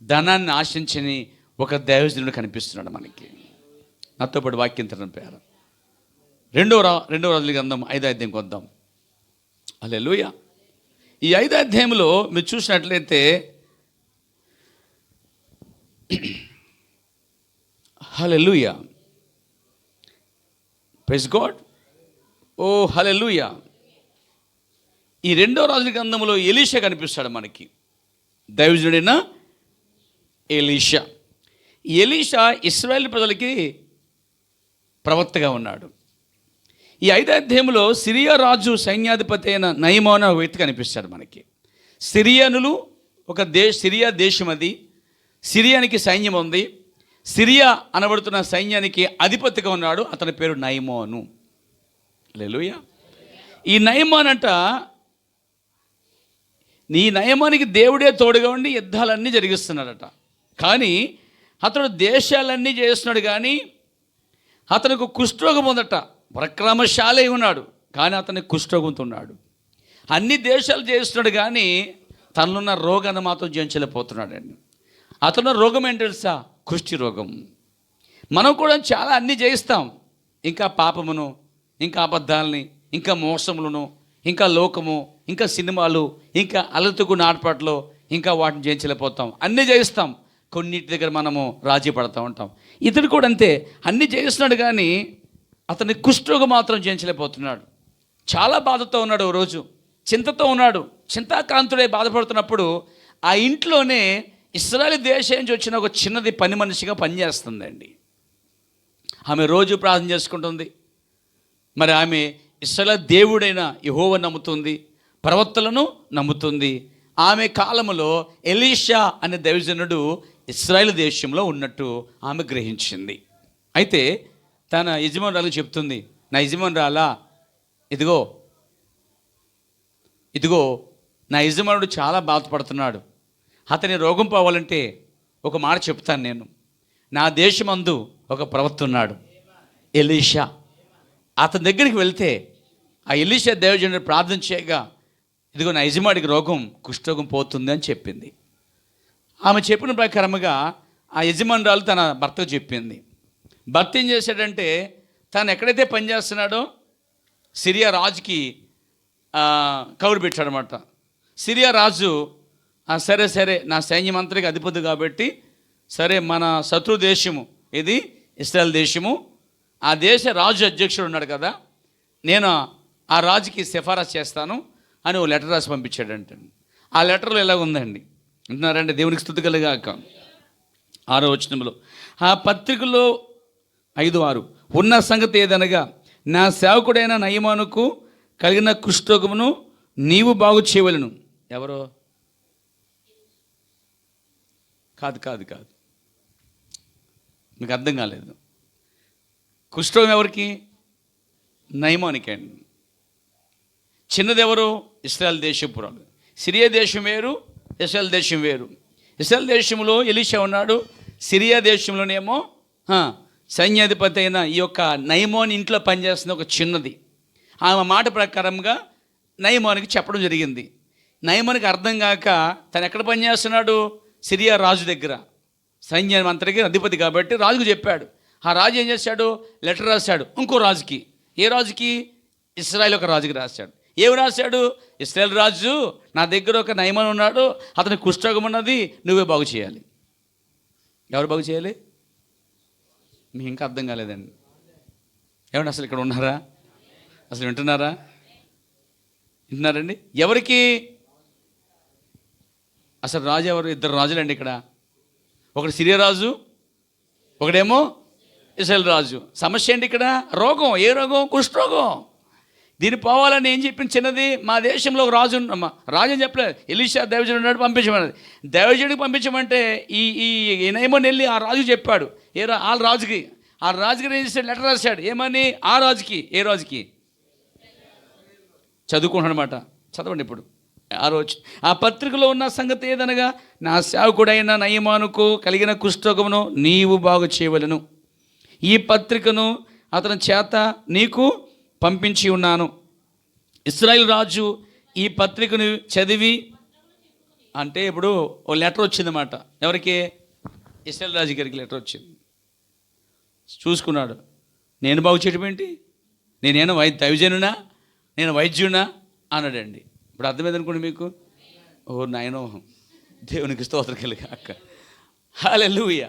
ధనాన్ని ఆశించని ఒక దైవజనుడు కనిపిస్తున్నాడు మనకి. నాతో పాటు వాక్యం తినడం పేర రెండవ రాజుల గ్రంథం 5వ అధ్యాయంకి వద్దాం. హల్లెలూయా. ఈ 5వ అధ్యాయంలో మీరు చూసినట్లయితే హల్లెలూయా, ప్రైజ్ గాడ్, ఓ హల్లెలూయా. ఈ 2వ రాజుల గ్రంథంలో ఎలీషా కనిపిస్తాడు మనకి, దైవజనుడైన ఎలీషా. ఎలీషా ఇశ్రాయేలు ప్రజలకి ప్రవక్తగా ఉన్నాడు. ఈ 5వ అధ్యాయంలో సిరియా రాజు సైన్యాధిపతి అయిన నయమాను అనే వ్యక్తి కనిపిస్తాడు మనకి. సిరియనులు సిరియా దేశం, అది సిరియానికి సైన్యం ఉంది. సిరియా అనబడుతున్న సైన్యానికి అధిపతిగా ఉన్నాడు, అతని పేరు నయమాను. హల్లెలూయా. ఈ నయమాన్ అంట, నీ నయమానికి దేవుడే తోడుగా ఉండి యుద్ధాలన్నీ జరిగిస్తున్నాడట. కానీ అతడు దేశాలన్నీ చేస్తున్నాడు, కానీ అతనికి కుష్ఠరోగం ఉందట. పరక్రమశాలి ఉన్నాడు, కానీ అతనికి కుష్ఠరోగంతో ఉన్నాడు. అన్ని దేశాలు చేస్తున్నాడు, కానీ తనలున్న రోగాన్ని మాత్రం జయించలేకపోతున్నాడండి. అతను రోగం ఏంటి తెలుసా? కుష్టి రోగం. మనం కూడా చాలా అన్నీ చేయిస్తాం, ఇంకా పాపమును, ఇంకా అబద్ధాలని, ఇంకా మోసములను, ఇంకా లోకము, ఇంకా సినిమాలు, ఇంకా అలతుకు నాటపాట్లు, ఇంకా వాటిని జయించలేకపోతాం. అన్నీ చేయిస్తాం, కొన్నిటి దగ్గర మనము రాజీ పడుతూ ఉంటాం. ఇతడు కూడా అంతే, అన్నీ చేస్తున్నాడు, కానీ అతని కుష్ఠరోగం మాత్రం జయించలేకపోతున్నాడు. చాలా బాధతో ఉన్నాడు. ఓ రోజు చింతతో ఉన్నాడు. చింతాక్రాంతుడై బాధపడుతున్నప్పుడు ఆ ఇంట్లోనే ఇశ్రాయేలు దేశం నుంచి వచ్చిన ఒక చిన్నది పని మనిషిగా పనిచేస్తుందండి. ఆమె రోజు ప్రార్థన చేసుకుంటుంది. మరి ఆమె ఇశ్రాయేలు దేవుడైన యెహోవాను నమ్ముతుంది, ప్రవక్తలను నమ్ముతుంది. ఆమె కాలంలో ఎలీషా అనే దైవజనుడు ఇశ్రాయేలు దేశంలో ఉన్నట్టు ఆమె గ్రహించింది. అయితే తన యజమానురాలకు చెప్తుంది, నా యజమానురాలా, ఇదిగో నా యజమానుడు చాలా బాధపడుతున్నాడు. అతని రోగం పోవాలంటే ఒక మాట చెప్తాను నేను. నా దేశమందు ఒక ప్రవక్త ఉన్నాడు, ఎలీషా. అతని దగ్గరికి వెళ్తే ఆ ఎలీషా దైవజనుడు ప్రార్థన చేయగా ఇదిగో నా యజమానికి రోగం, కుష్ఠరోగం పోతుంది అని చెప్పింది. ఆమె చెప్పిన ప్రకారముగా ఆ యజమానురాలు తన భర్తకు చెప్పింది. భర్త ఏం చేశాడంటే తను ఎక్కడైతే పనిచేస్తున్నాడో సిరియా రాజుకి కౌరు పెట్టాడనమాట. సిరియా రాజు సరే నా సైన్యమంత్రికి అధిపతి కాబట్టి సరే మన శత్రు దేశము ఇది ఇశ్రాయేల్ దేశము, ఆ దేశ రాజు అధ్యక్షుడు ఉన్నాడు కదా, నేను ఆ రాజుకి సిఫారసు చేస్తాను అని ఓ లెటర్ రాసి పంపించాడంట. ఆ లెటర్లో ఎలా ఉందండి అంటున్నారంటే, దేవునికి స్తుతి కలుగాక. 6వ వచనంలో ఆ పత్రికలో 5:6 ఉన్న సంగతి ఏదనగా, నా సేవకుడైన నయమానుకు కలిగిన కుష్ఠరోగమును నీవు బాగు చేయవలెను. ఎవరో కాదు మీకు అర్థం కాలేదు. కుష్ఠరోగం ఎవరికి? నయమానుకే అండి. చిన్నది ఎవరు? ఇశ్రాయేల్ దేశపురాలు. సిరియా దేశం వేరు, ఇశ్రాయేల్ దేశం వేరు. ఇశ్రాయేల్ దేశంలో ఎలీషా ఉన్నాడు, సిరియా దేశంలోనేమో సైన్యాధిపతి అయిన ఈ యొక్క నయమాను ఇంట్లో పనిచేస్తున్న ఒక చిన్నది. ఆమె మాట ప్రకారంగా నయమానుకి చెప్పడం జరిగింది. నయమానుకి అర్థం కాక తను ఎక్కడ పనిచేస్తున్నాడు? సిరియా రాజు దగ్గర, సైన్యమంత్రికి అధిపతి కాబట్టి రాజుకు చెప్పాడు. ఆ రాజు ఏం చేశాడు? లెటర్ రాశాడు ఇంకో రాజుకి. ఏ రాజుకి? ఇశ్రాయేల్ ఒక రాజుకి రాశాడు. ఏమి రాశాడు? ఇశ్రాయేల్ రాజు, నా దగ్గర ఒక నయమాను ఉన్నాడు, అతనికి కుష్ఠరోగం ఉన్నది, నువ్వే బాగు చేయాలి. ఎవరు బాగు చేయాలి? మీకు ఇంకా అర్థం కాలేదండి. ఏమండి అసలు ఇక్కడ ఉన్నారా? అసలు వింటున్నారండి? ఎవరికి? అసలు రాజు ఎవరు? ఇద్దరు రాజులండి ఇక్కడ. ఒకడు సిరియా రాజు, ఒకడేమో ఇశ్రాయేల్ రాజు. సమస్య ఏంటి ఇక్కడ? రోగం. ఏ రోగం? కుష్ఠరోగం. దీన్ని పోవాలని ఏం చెప్పింది? చిన్నది, మా దేశంలో ఒక రాజు అని చెప్పలేదు, ఎలీషా దైవజనుడు ఉన్నాడు, పంపించమన్నది. దైవజనుడికి పంపించమంటే ఈ నయమాను వెళ్ళి ఆ రాజు చెప్పాడు. ఆ రాజుకి ఏం చేశాడు? లెటర్ రాశాడు. ఏమని? ఆ రాజుకి. ఏ రాజుకి? చదువుకుంటాడు అనమాట. చదవండి ఇప్పుడు. ఆ పత్రికలో ఉన్న సంగతి ఏదనగా, నా సేవకుడైన నయమానుకు కలిగిన కుష్ఠరోగమును నీవు బాగు చేయవలెను. ఈ పత్రికను అతని చేత నీకు పంపించి ఉన్నాను. ఇశ్రాయేల్ రాజు ఈ పత్రికను చదివి, అంటే ఇప్పుడు ఓ లెటర్ వచ్చిందన్నమాట. ఎవరికి? ఇశ్రాయేల్ రాజు గారికి లెటర్ వచ్చింది. చూసుకున్నాడు, నేను బాగు చేయడం ఏంటి? నేనేమో దైవజనునా, నేను వైద్యునా అన్నాడండి. ఇప్పుడు అర్థమైందనుకోండి మీకు. ఓ నాయనో, దేవునికి స్తోత్రం కలుగాక. హల్లెలూయా.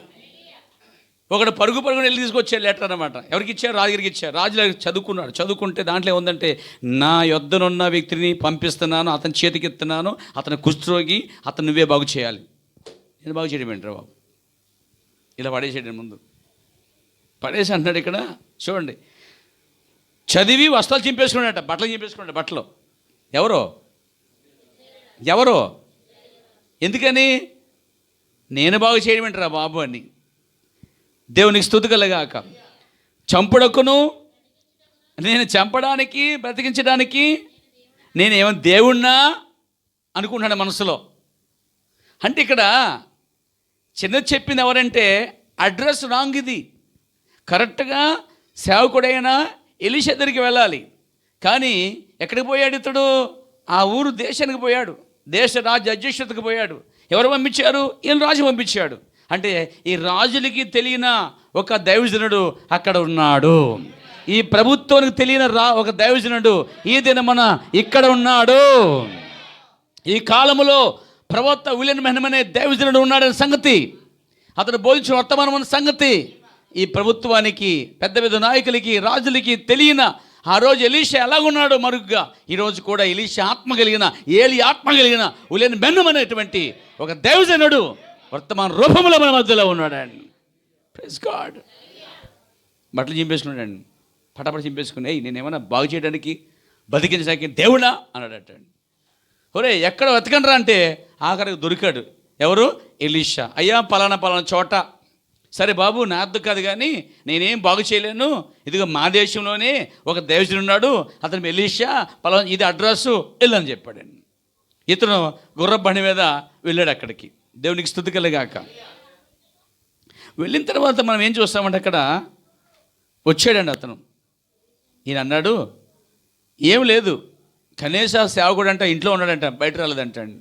ఒకడు పరుగుని వెళ్ళి తీసుకొచ్చే లెటర్ అనమాట. ఎవరికి ఇచ్చారు? రాజుగారికి ఇచ్చారు. రాజు చదువుకున్నాడు. చదువుకుంటే దాంట్లో ఏముందంటే, నా యొద్దనున్న వ్యక్తిని పంపిస్తున్నాను, అతని చేతికి ఇస్తున్నాను, అతను కుష్ఠరోగి, అతను నువ్వే బాగు చేయాలి. నేను బాగు చేయడం ఏంటారు బాబు? ఇలా పడేసేయడం ముందు పడేసి అంటున్నాడు ఇక్కడ. చూడండి, చదివి వస్త్రాలు చింపేసుకున్నాడట, బట్టలు చింపేసుకున్నాడు. బట్టలు ఎవరో ఎందుకని? నేను బాగు చేయడం ఏంటరా బాబు అని. దేవునికి స్తుతి కలుగాక. చంపుడకును, నేను చంపడానికి, బ్రతికించడానికి నేనేమో దేవుణ్ణా అనుకుంటున్నాడు మనసులో. అంటే ఇక్కడ చిన్నది చెప్పింది ఎవరంటే, అడ్రస్ రాంగ్. ఇది కరెక్ట్గా సేవకుడైన ఎలీషా దగ్గరికి వెళ్ళాలి. కానీ ఎక్కడికి పోయాడు ఇతడు? ఆ ఊరు దేశానికి పోయాడు, దేశ రాజ్య అధ్యక్షతకు పోయాడు. ఎవరు పంపించారు? ఈయన రాజు పంపించాడు. అంటే ఈ రాజులకి తెలియని ఒక దైవజనుడు అక్కడ ఉన్నాడు. ఈ ప్రభుత్వానికి తెలియని ఒక దైవజనుడు ఈ దినమున ఇక్కడ ఉన్నాడు. ఈ కాలములో ప్రవక్త విలియం బ్రన్హాం అనే దైవజనుడు ఉన్నాడనే సంగతి, అతను బోధించిన వర్తమానం అనే సంగతి ఈ ప్రభుత్వానికి, పెద్ద పెద్ద నాయకులకి, రాజులకి తెలియన ఆ రోజు ఎలీషా ఎలాగున్నాడో మరుగుగా ఈరోజు కూడా ఎలీషా ఆత్మ కలిగిన, ఏలి ఆత్మ కలిగిన విలియం బ్రన్హాం అనేటువంటి ఒక దైవజనుడు వర్తమాన రూపంలో మన మధ్యలో ఉన్నాడండి. Praise God. బట్టలు చింపేసుకున్నాడండి, పటపట చింపేసుకుని, నేనేమన్నా బాగు చేయడానికి బతికించడానికి దేవుడా అన్నాడట. ఒరే ఎక్కడ వెతకండ్రా అంటే ఆఖరికి దొరికాడు. ఎవరు? ఎలీషా. అయ్యా పలానా చోట. సరే బాబు, నా అర్థం కాదు కానీ నేనేం బాగు చేయలేను, ఇదిగో మా దేశంలోనే ఒక దైవజనుడు ఉన్నాడు, అతను ఎలీషా, పలానా ఇది అడ్రస్సు, వెళ్ళని చెప్పాడండి. ఇతను గుర్రపు బండి మీద వెళ్ళాడు అక్కడికి. దేవునికి స్తుతి కలుగాక. వెళ్ళిన తర్వాత మనం ఏం చూస్తామంటే అక్కడ వచ్చాడండి అతను. ఈయన అన్నాడు, ఏం లేదు, కనీస సేవకుడు అంట ఇంట్లో ఉన్నాడంట, బయట రాలేదంట అండి.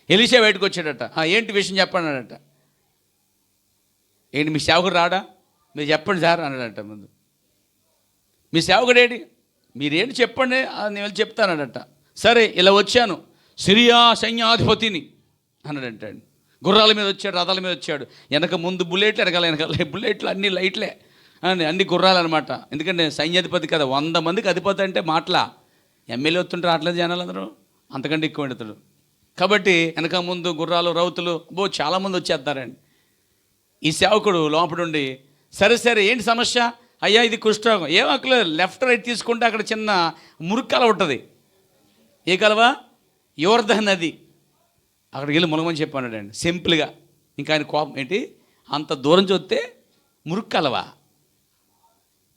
ఎలీషా బయటకు వచ్చాడట. ఏంటి విషయం చెప్పన్నాడట. ఏంటి మీ సేవకుడు రాడా, మీరు చెప్పండి సార్ అన్నాడట. ముందు మీ సేవకుడు ఏంటి, మీరేంటి చెప్పండి, నేను వెళ్ళి చెప్తానడట. సరే ఇలా వచ్చాను, సిరియా సైన్యాధిపతిని అన్నాడంట. గుర్రాల మీద వచ్చాడు, రథాల మీద వచ్చాడు, వెనక ముందు బుల్లెట్లు, వెనకాల బుల్లెట్లు, అన్ని లైట్లే, అన్ని గుర్రాలు అనమాట. ఎందుకంటే సైన్యాధిపతి కదా, 100 మందికి అధిపతి అంటే మాటలా. ఎమ్మెల్యే వస్తుంటే రావట్లేదు జనాలు అందరూ, అంతకంటే ఎక్కువ పెడతాడు. కాబట్టి వెనక ముందు గుర్రాలు, రౌతులు, చాలామంది వచ్చేస్తారండి. ఈ సేవకుడు లోపడుండి, సరే ఏంటి సమస్య? అయ్యా ఇది కుష్ఠరోగం. ఏం అక్కలేదు, లెఫ్ట్ రైట్ తీసుకుంటే అక్కడ చిన్న మురుగు కాలువ ఉంటుంది. ఏ కాలువ? యోర్దాన్ నది. అక్కడికి వెళ్ళి మునగమని చెప్పానండి సింపుల్గా. ఇంకా ఆయన కోపం ఏంటి, అంత దూరం చూస్తే మురుగు కాలువ,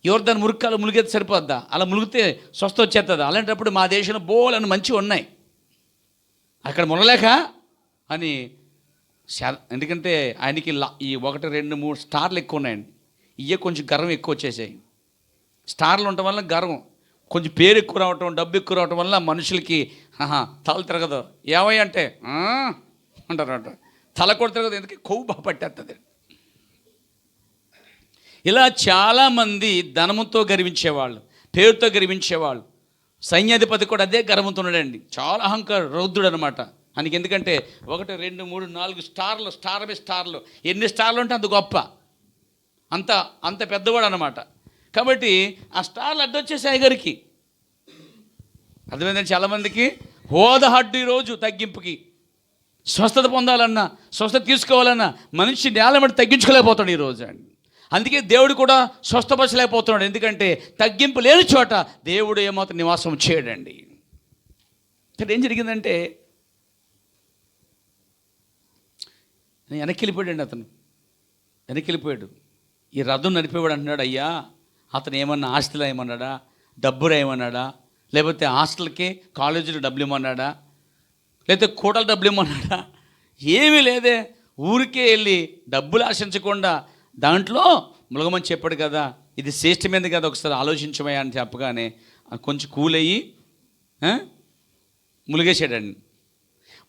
యోర్దాన్ మురుగు కాలువ మునిగితే సరిపోద్దా? అలా మునిగితే స్వస్థ వచ్చేస్తుందా? అలాంటప్పుడు మా దేశంలో బోలని మంచిగా ఉన్నాయి, అక్కడ మునగలేక అని. ఎందుకంటే ఆయనకి ఈ 1, 2, 3 స్టార్లు ఎక్కువ ఉన్నాయండి. ఇవే కొంచెం గర్వం ఎక్కువ వచ్చేసాయి. స్టార్లు ఉండటం వల్ల గర్వం, కొంచెం పేరు ఎక్కువ రావటం, డబ్బు ఎక్కువ రావటం వల్ల మనుషులకి తల తిరగదు. ఏమై అంటే అంటారంట, తల కూడా తిరగదు, ఎందుకంటే కొవ్వు బాగా పట్టేస్తుంది. ఇలా చాలామంది ధనముతో గర్వించేవాళ్ళు, పేరుతో గర్వించేవాళ్ళు. సైన్యాధిపతి కూడా అదే గర్వంతో ఉన్నాడండి, చాలా అహంకార రౌద్రుడు అనమాట. ఆయనకి ఎందుకంటే 1, 2, 3, 4 స్టార్లు, స్టార్ మీద స్టార్లు, ఎన్ని స్టార్లు ఉంటే అంత గొప్ప, అంత పెద్దవాడు అనమాట. కాబట్టి ఆ స్టార్లు అడ్డొచ్చేసాయి గారికి. అర్థమైందండి. చాలామందికి హోదహడ్డు ఈరోజు తగ్గింపుకి, స్వస్థత పొందాలన్నా, స్వస్థత తీసుకోవాలన్నా మనిషి నేల మట్టి తగ్గించుకోలేకపోతాడు ఈరోజు అండి. అందుకే దేవుడు కూడా స్వస్థపరచలేకపోతున్నాడు. ఎందుకంటే తగ్గింపు లేని చోట దేవుడు ఏమాత్రం నివాసం చేయడండి. ఇక్కడ ఏం జరిగిందంటే వెనక్కి వెళ్ళిపోయాడండి అతను, వెనక్కి వెళ్ళిపోయాడు. ఈ రథం నడిపేవాడు అంటున్నాడు, అయ్యా అతను ఏమన్నా ఆస్తులు ఏమన్నాడా, డబ్బులు ఏమన్నాడా, లేకపోతే హాస్టల్కి కాలేజీలో డబ్బులు ఇమ్మన్నాడా, లేకపోతే కూటలు డబ్బులు ఇమ్మన్నాడా? ఏమీ లేదే. ఊరికే వెళ్ళి డబ్బులు ఆశించకుండా దాంట్లో ములగమని చెప్పాడు కదా, ఇది శ్రేష్టమైనది కదా, ఒకసారి ఆలోచించమయ్యా అని చెప్పగానే కొంచెం కూలయ్యి ములిగేసాడండి.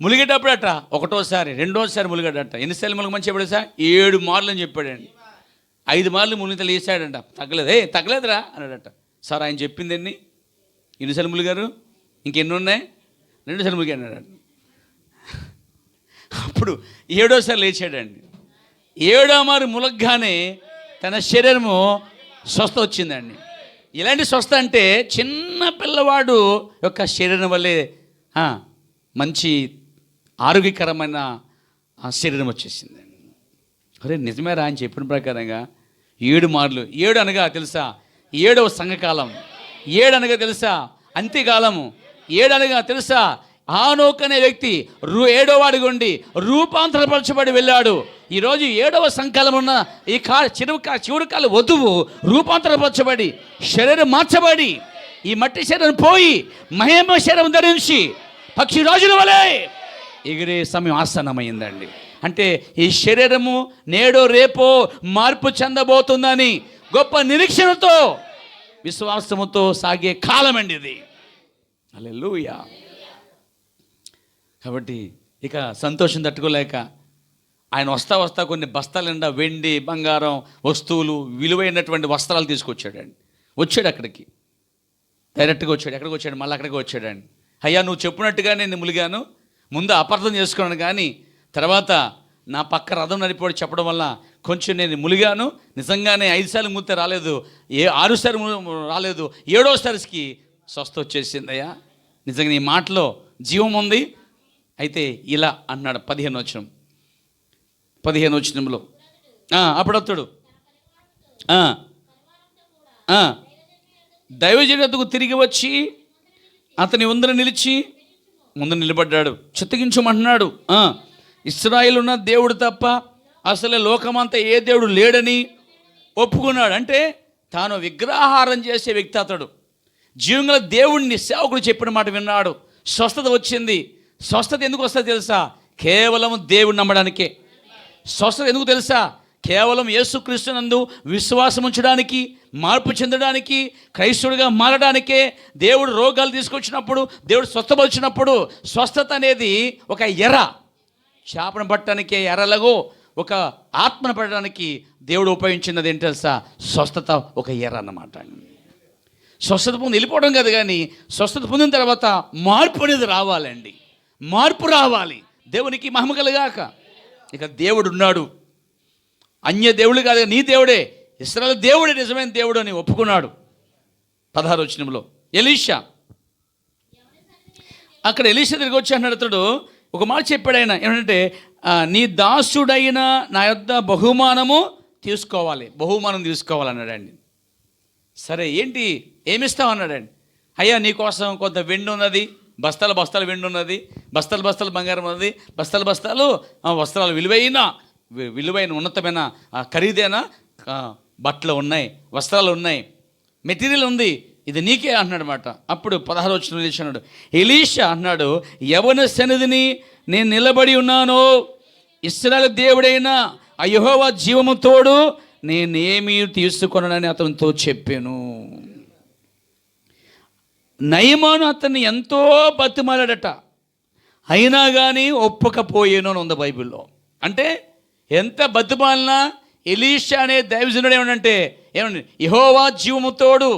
ములిగేటప్పుడట ఒకటోసారి, రెండోసారి ములిగాడట. ఎన్నిసార్లు ములగమని చెప్పాడు సార్? 7 మార్లు అని చెప్పాడండి. 5 మార్లు మునిగితలు వేసాడంట. తగ్గలేదురా అన్నాడట. సార్ ఆయన చెప్పింది ఎన్నిసార్లు ములిగారు? ఇంకెన్ని ఉన్నాయి? 2 సార్లు ములిగాడు అన్నాడు. అప్పుడు 7వసారి లేచాడండి. 7వ మారు ములగ్గానే తన శరీరము స్వస్థ వచ్చిందండి. ఇలాంటి స్వస్థ అంటే చిన్న పిల్లవాడు యొక్క శరీరం వల్లే మంచి ఆరోగ్యకరమైన శరీరం వచ్చేసిందండి. అరే నిజమే రా అని చెప్పిన ప్రకారంగా 7 మార్లు. 7 అనగా తెలుసా 7వ సంఘకాలం. 7 అనగా తెలుసా అంత్యకాలము. 7 అనగా తెలుసా హానోకు అనే వ్యక్తి 7వ వాడిగా ఉండి రూపాంతరపరచబడి వెళ్ళాడు. ఈరోజు 7వ సంకాలం ఉన్న ఈ చివరి కాల వధువు రూపాంతరపరచబడి శరీరం మార్చబడి ఈ మట్టి శరీరం పోయి మహిమ శరీరం ధరించి పక్షి రాజుల వలె ఎగిరే సమయం ఆసన్నమైందండి. అంటే ఈ శరీరము నేడో రేపో మార్పు చెందబోతుందని గొప్ప నిరీక్షణతో విశ్వాసముతో సాగే కాలం అండి ఇది. హల్లెలూయా. కాబట్టి ఇక సంతోషం తట్టుకోలేక ఆయన వస్తా కొన్ని బస్తాల నిండా వెండి, బంగారం, వస్తువులు, విలువైనటువంటి వస్త్రాలు తీసుకొచ్చాడండి. వచ్చాడు అక్కడికి, డైరెక్ట్గా వచ్చాడు. ఎక్కడికి వచ్చాడు? మళ్ళీ అక్కడికి వచ్చాడండి. అయ్యా నువ్వు చెప్పినట్టుగా నేను ములిగాను, ముందు అపార్థం చేసుకున్నాను, కానీ తర్వాత నా పక్క రథం నడిపోడు చెప్పడం వల్ల కొంచెం నేను ములిగాను. నిజంగానే 5 సార్లు ములితే రాలేదు, 6 సార్లు రాలేదు, 7వసారికి స్వస్థ వచ్చేసిందయ్యా. నిజంగా నీ మాటలో జీవం ఉంది. అయితే ఇలా అన్నాడు 15వ వచనం, 15వ వచనంలో అప్పుడు అతడు దైవజనుని వద్దకు తిరిగి వచ్చి అతని ముందర నిలబడ్డాడు. చిత్తగించమంటున్నాడు. ఇశ్రాయేలు ఉన్న దేవుడు తప్ప అసలు లోకమంతా ఏ దేవుడు లేడని ఒప్పుకున్నాడు. అంటే తాను విగ్రహారం చేసే వ్యక్తి అతడు. జీవంగల దేవుడిని సేవకుడు చెప్పిన మాట విన్నాడు. స్వస్థత వచ్చింది. స్వస్థత ఎందుకు వస్తుంది తెలుసా? కేవలం దేవుడిని నమ్మడానికే. స్వస్థత ఎందుకు తెలుసా? కేవలం యేసుక్రీస్తునందు విశ్వాసం ఉంచడానికి, మార్పు చెందడానికి, క్రైస్తవుడిగా మారడానికే. దేవుడు రోగాలు తీసుకొచ్చినప్పుడు, దేవుడు స్వస్థపరిచినప్పుడు స్వస్థత అనేది ఒక ఎర. చేపను పట్టడానికే ఎరలగో ఒక ఆత్మను పట్టడానికి దేవుడు ఉపయోగించినది ఏంటి తెలుసా? స్వస్థత ఒక ఎర అన్నమాట. స్వస్థత పొంది వెళ్ళిపోవడం కాదు, కానీ స్వస్థత పొందిన తర్వాత మార్పు అనేది రావాలండి. మార్పు రావాలి. దేవునికి మహిమ కలుగాక. ఇక దేవుడు ఉన్నాడు, అన్య దేవుడు కాదు, నీ దేవుడే, ఇశ్రాయేలు దేవుడే నిజమైన దేవుడు అని ఒప్పుకున్నాడు. 16వ వచనంలో ఎలీషా, అక్కడ ఎలీషా తిరిగి వచ్చి అన్నాడు, అతడు ఒక మాట చెప్పాడు. ఆయన ఏమంటే, నీ దాసుడైన నా యొద్ద బహుమానం తీసుకోవాలన్నాడండి. సరే ఏంటి, ఏమిస్తావు అన్నాడండి. అయ్యా నీకోసం కొంత వెండి ఉన్నది, బస్తాలు వెండి ఉన్నది, బస్తాలు బంగారం ఉన్నది, బస్తాలు వస్త్రాలు, విలువైన ఉన్నతమైన ఖరీదైన బట్టలు ఉన్నాయి, వస్త్రాలు ఉన్నాయి, మెటీరియల్ ఉంది, ఇది నీకే అంటున్నాడు అనమాట. అప్పుడు 16వ వచనంలో ఎలీషా అన్నాడు, ఎలీషా అన్నాడు, యెహోవా సన్నిధిని నేను నిలబడి ఉన్నాను, ఇశ్రాయేలు దేవుడైన ఆ యెహోవా జీవము తోడు నేనేమీ తీసుకొనని అతనితో చెప్పాను. నయమాను అతన్ని ఎంతో బతిమాలాడట, అయినా కానీ ఒప్పకపోయేను అని ఉంది బైబిల్లో. అంటే ఎంత బతిమాలినా ఎలీషా అనే దైవజనుడు ఏమనంటే, యెహోవా జీవము తోడు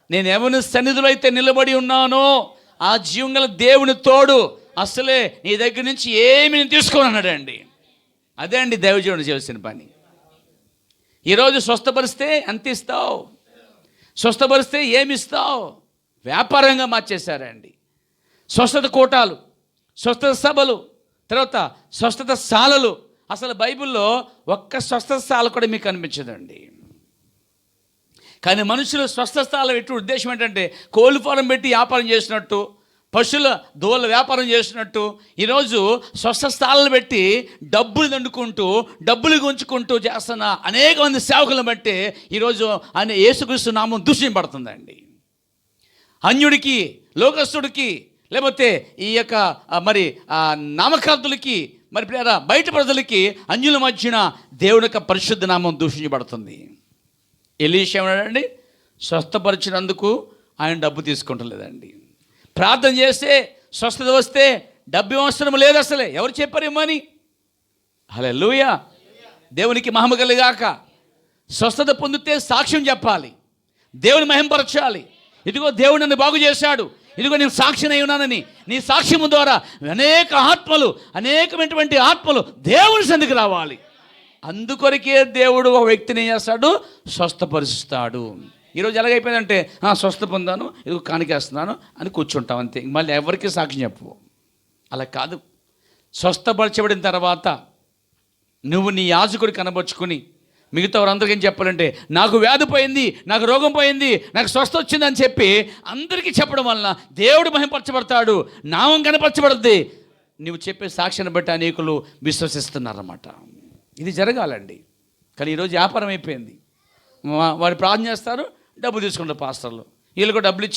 నేను ఎవరి సన్నిధిలో అయితే నిలబడి ఉన్నానో ఆ జీవం గల దేవుని తోడు, అసలే నీ దగ్గర నుంచి ఏమి నేను తీసుకోను అన్నాడండి. అదే అండి దైవజనుడు చేయాల్సిన పని. ఈరోజు స్వస్థపరిస్తే ఎంత ఇస్తావు, స్వస్థపరిస్తే ఏమి ఇస్తావు, వ్యాపారంగా మార్చేశారండి. స్వస్థత కూటాలు, స్వస్థత సభలు, తర్వాత స్వస్థత శాలలు. అసలు బైబిల్లో ఒక్క స్వస్థత శాల కూడా మీకు కనిపించదండి. కానీ మనుషులు స్వస్థత స్థానం పెట్టే ఉద్దేశం ఏంటంటే, కోళ్ళ ఫారం పెట్టి వ్యాపారం చేసినట్టు, పశువుల దూల వ్యాపారం చేసినట్టు ఈరోజు స్వస్థత స్థానాలు పెట్టి డబ్బులు దండుకుంటూ, డబ్బులు గుంచుకుంటూ చేస్తున్న అనేక మంది సేవకులను బట్టి ఈరోజు ఆయన యేసుక్రీస్తు నామం దూషింపబడుతుందండి. అన్యుడికి, లోకస్తుడికి, లేకపోతే ఈ యొక్క మరి నామకార్థులకి, మరి బయట ప్రజలకి, అన్యుల మధ్యన దేవుని యొక్క పరిశుద్ధ నామం దూషించబడుతుంది. ఎలీషా ఏమన్నాడండి, స్వస్థపరిచినందుకు ఆయన డబ్బు తీసుకుంటలేదండి. ప్రార్థన చేస్తే స్వస్థత వస్తే డబ్బు అవసరం లేదు అసలే. ఎవరు చెప్పారేమో అని. హల్లెలూయా, దేవునికి మహిమ కలుగాక. స్వస్థత పొందితే సాక్ష్యం చెప్పాలి, దేవుని మహిమపరచాలి. ఇదిగో దేవుడు నన్ను బాగు చేశాడు, ఇదిగో నేను సాక్షినై ఉన్నానని నీ సాక్ష్యము ద్వారా అనేకమైనటువంటి ఆత్మలు దేవుని సన్నిధికి రావాలి. అందుకొరకే దేవుడు ఒక వ్యక్తిని ఏం చేస్తాడు, స్వస్థపరుస్తాడు. ఈరోజు ఎలాగైపోయిందంటే, స్వస్థ పొందాను, ఇదిగో కానికేస్తున్నాను అని కూర్చుంటాం అంతే. మళ్ళీ ఎవరికి సాక్ష్యం చెప్పవు. అలా కాదు. స్వస్థపరచబడిన తర్వాత నువ్వు నీ యాజకుడి కనబరుచుకుని మిగతా వారందరికీ ఏం చెప్పాలంటే, నాకు వ్యాధి పోయింది, నాకు రోగం పోయింది, నాకు స్వస్థ వచ్చిందని చెప్పి అందరికీ చెప్పడం వలన దేవుడు మహిమపరచబడతాడు, నామం కనపరచబడుద్ది. నువ్వు చెప్పే సాక్ష్యాన్ని బట్టి అనేకులు విశ్వసిస్తున్నారన్నమాట. ఇది జరగాలండి. కానీ ఈరోజు వ్యాపారం అయిపోయింది. వాడు ప్రార్థన చేస్తారు, డబ్బు తీసుకుంటారు పాస్టర్లు. వీళ్ళు కూడా డబ్బులు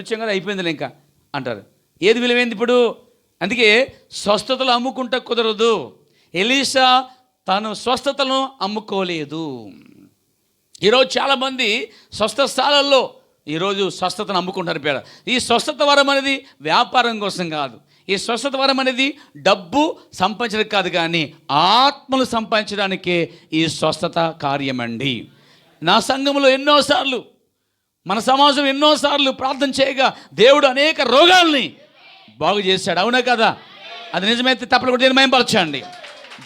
ఇచ్చాం కదా, అయిపోయింది ఇంకా అంటారు. ఏది విలువైంది ఇప్పుడు? అందుకే స్వస్థతలు అమ్ముకుంటే కుదరదు. ఎలీషా తాను స్వస్థతలను అమ్ముకోలేదు. ఈరోజు చాలామంది స్వస్థశాలల్లో ఈరోజు స్వస్థతను అమ్ముకుంటారు. పేద ఈ స్వస్థత వరం అనేది వ్యాపారం కోసం కాదు. ఈ స్వస్థత వరం అనేది డబ్బు సంపాదించడానికి కాదు, కానీ ఆత్మలు సంపాదించడానికే ఈ స్వస్థత కార్యమండి. నా సంఘంలో ఎన్నోసార్లు, మన సమాజం ఎన్నోసార్లు ప్రార్థన చేయగా దేవుడు అనేక రోగాల్ని బాగు చేశాడు. అవునా కదా? అది నిజమైతే తప్పలు కూడా మహిమపరచండి.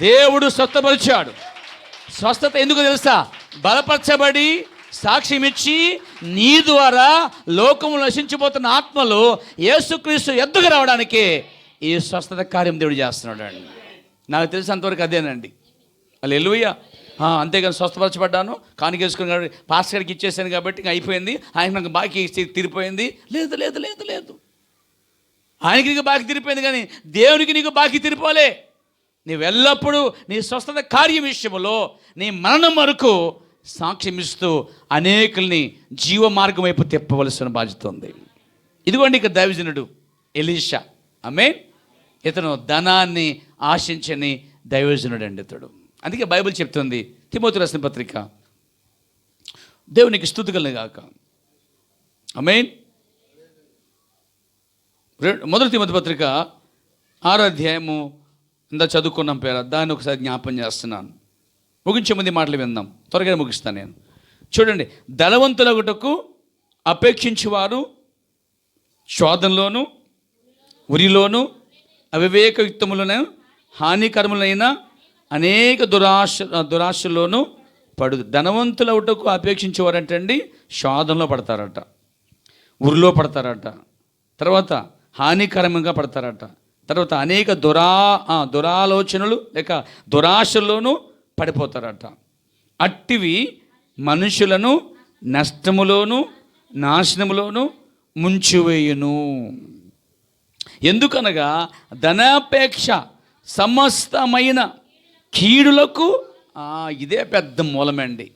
దేవుడు స్వస్థపరిచాడు. స్వస్థత ఎందుకు తెలుసా? బలపరచబడి సాక్ష్యం ఇచ్చి నీ ద్వారా లోకము నశించిపోతున్న ఆత్మలు యేసుక్రీస్తు ఎద్దుకు రావడానికి ఈ స్వస్థత కార్యం దేవుడు చేస్తున్నాడు అండి. నాకు తెలిసినంతవరకు అదేనండి. హల్లెలూయా. అంతేగాని స్వస్థపరచబడ్డాను, కానుకేసుకుని కాబట్టి పాస్టర్ గారికి ఇచ్చేసాను కాబట్టి ఇంక అయిపోయింది, ఆయన నాకు బాకీ తీరిపోయింది. లేదు లేదు లేదు లేదు, ఆయనకి నీకు బాకీ తీరిపోయింది కానీ దేవునికి నీకు బాకీ తీరిపోలే. నీవు ఎల్లప్పుడూ నీ స్వస్థత కార్య విషయంలో నీ మరణం వరకు సాక్ష్యం ఇస్తూ అనేకుల్ని జీవ మార్గం వైపు తిప్పవలసిన బాధ్యత ఉంది. ఇదిగోండి ఇక దైవజనుడు ఎలీషా. ఆమేన్. ఇతను ధనాన్ని ఆశించని దైవజనుడు అండి ఇతడు. అందుకే బైబిల్ చెప్తుంది, తిమోతి రాసిన పత్రిక, దేవునికి స్తుతి కలుగును గాక. ఆమేన్. మొదటి తిమోతి పత్రిక 6వ అధ్యాయము ఇందా చదువుకున్నాం పేర, దాన్ని ఒకసారి జ్ఞాపం చేస్తున్నాను. ముగించే ముందు మాటలు విందాం, త్వరగా ముగిస్తాను నేను. చూడండి, ధనవంతులగుటకు అపేక్షించేవారు శోధనలోను, ఉరిలోను, అవివేకయుక్తములను, హానికరములైన అనేక దురాశల్లోనూ ధనవంతులవుటకు అపేక్షించేవారంటండి శోధనలో పడతారట, ఉరిలో పడతారట, తర్వాత హానికరంగా పడతారట, తర్వాత అనేక దురాలోచనలు లేక దురాశల్లోనూ పడిపోతారట. అట్టివి మనుషులను నష్టములోను నాశనములోను ముంచివేయును. ఎందుకనగా ధనాపేక్ష సమస్తమైన కీడులకు ఇదే పెద్ద మూలమండి.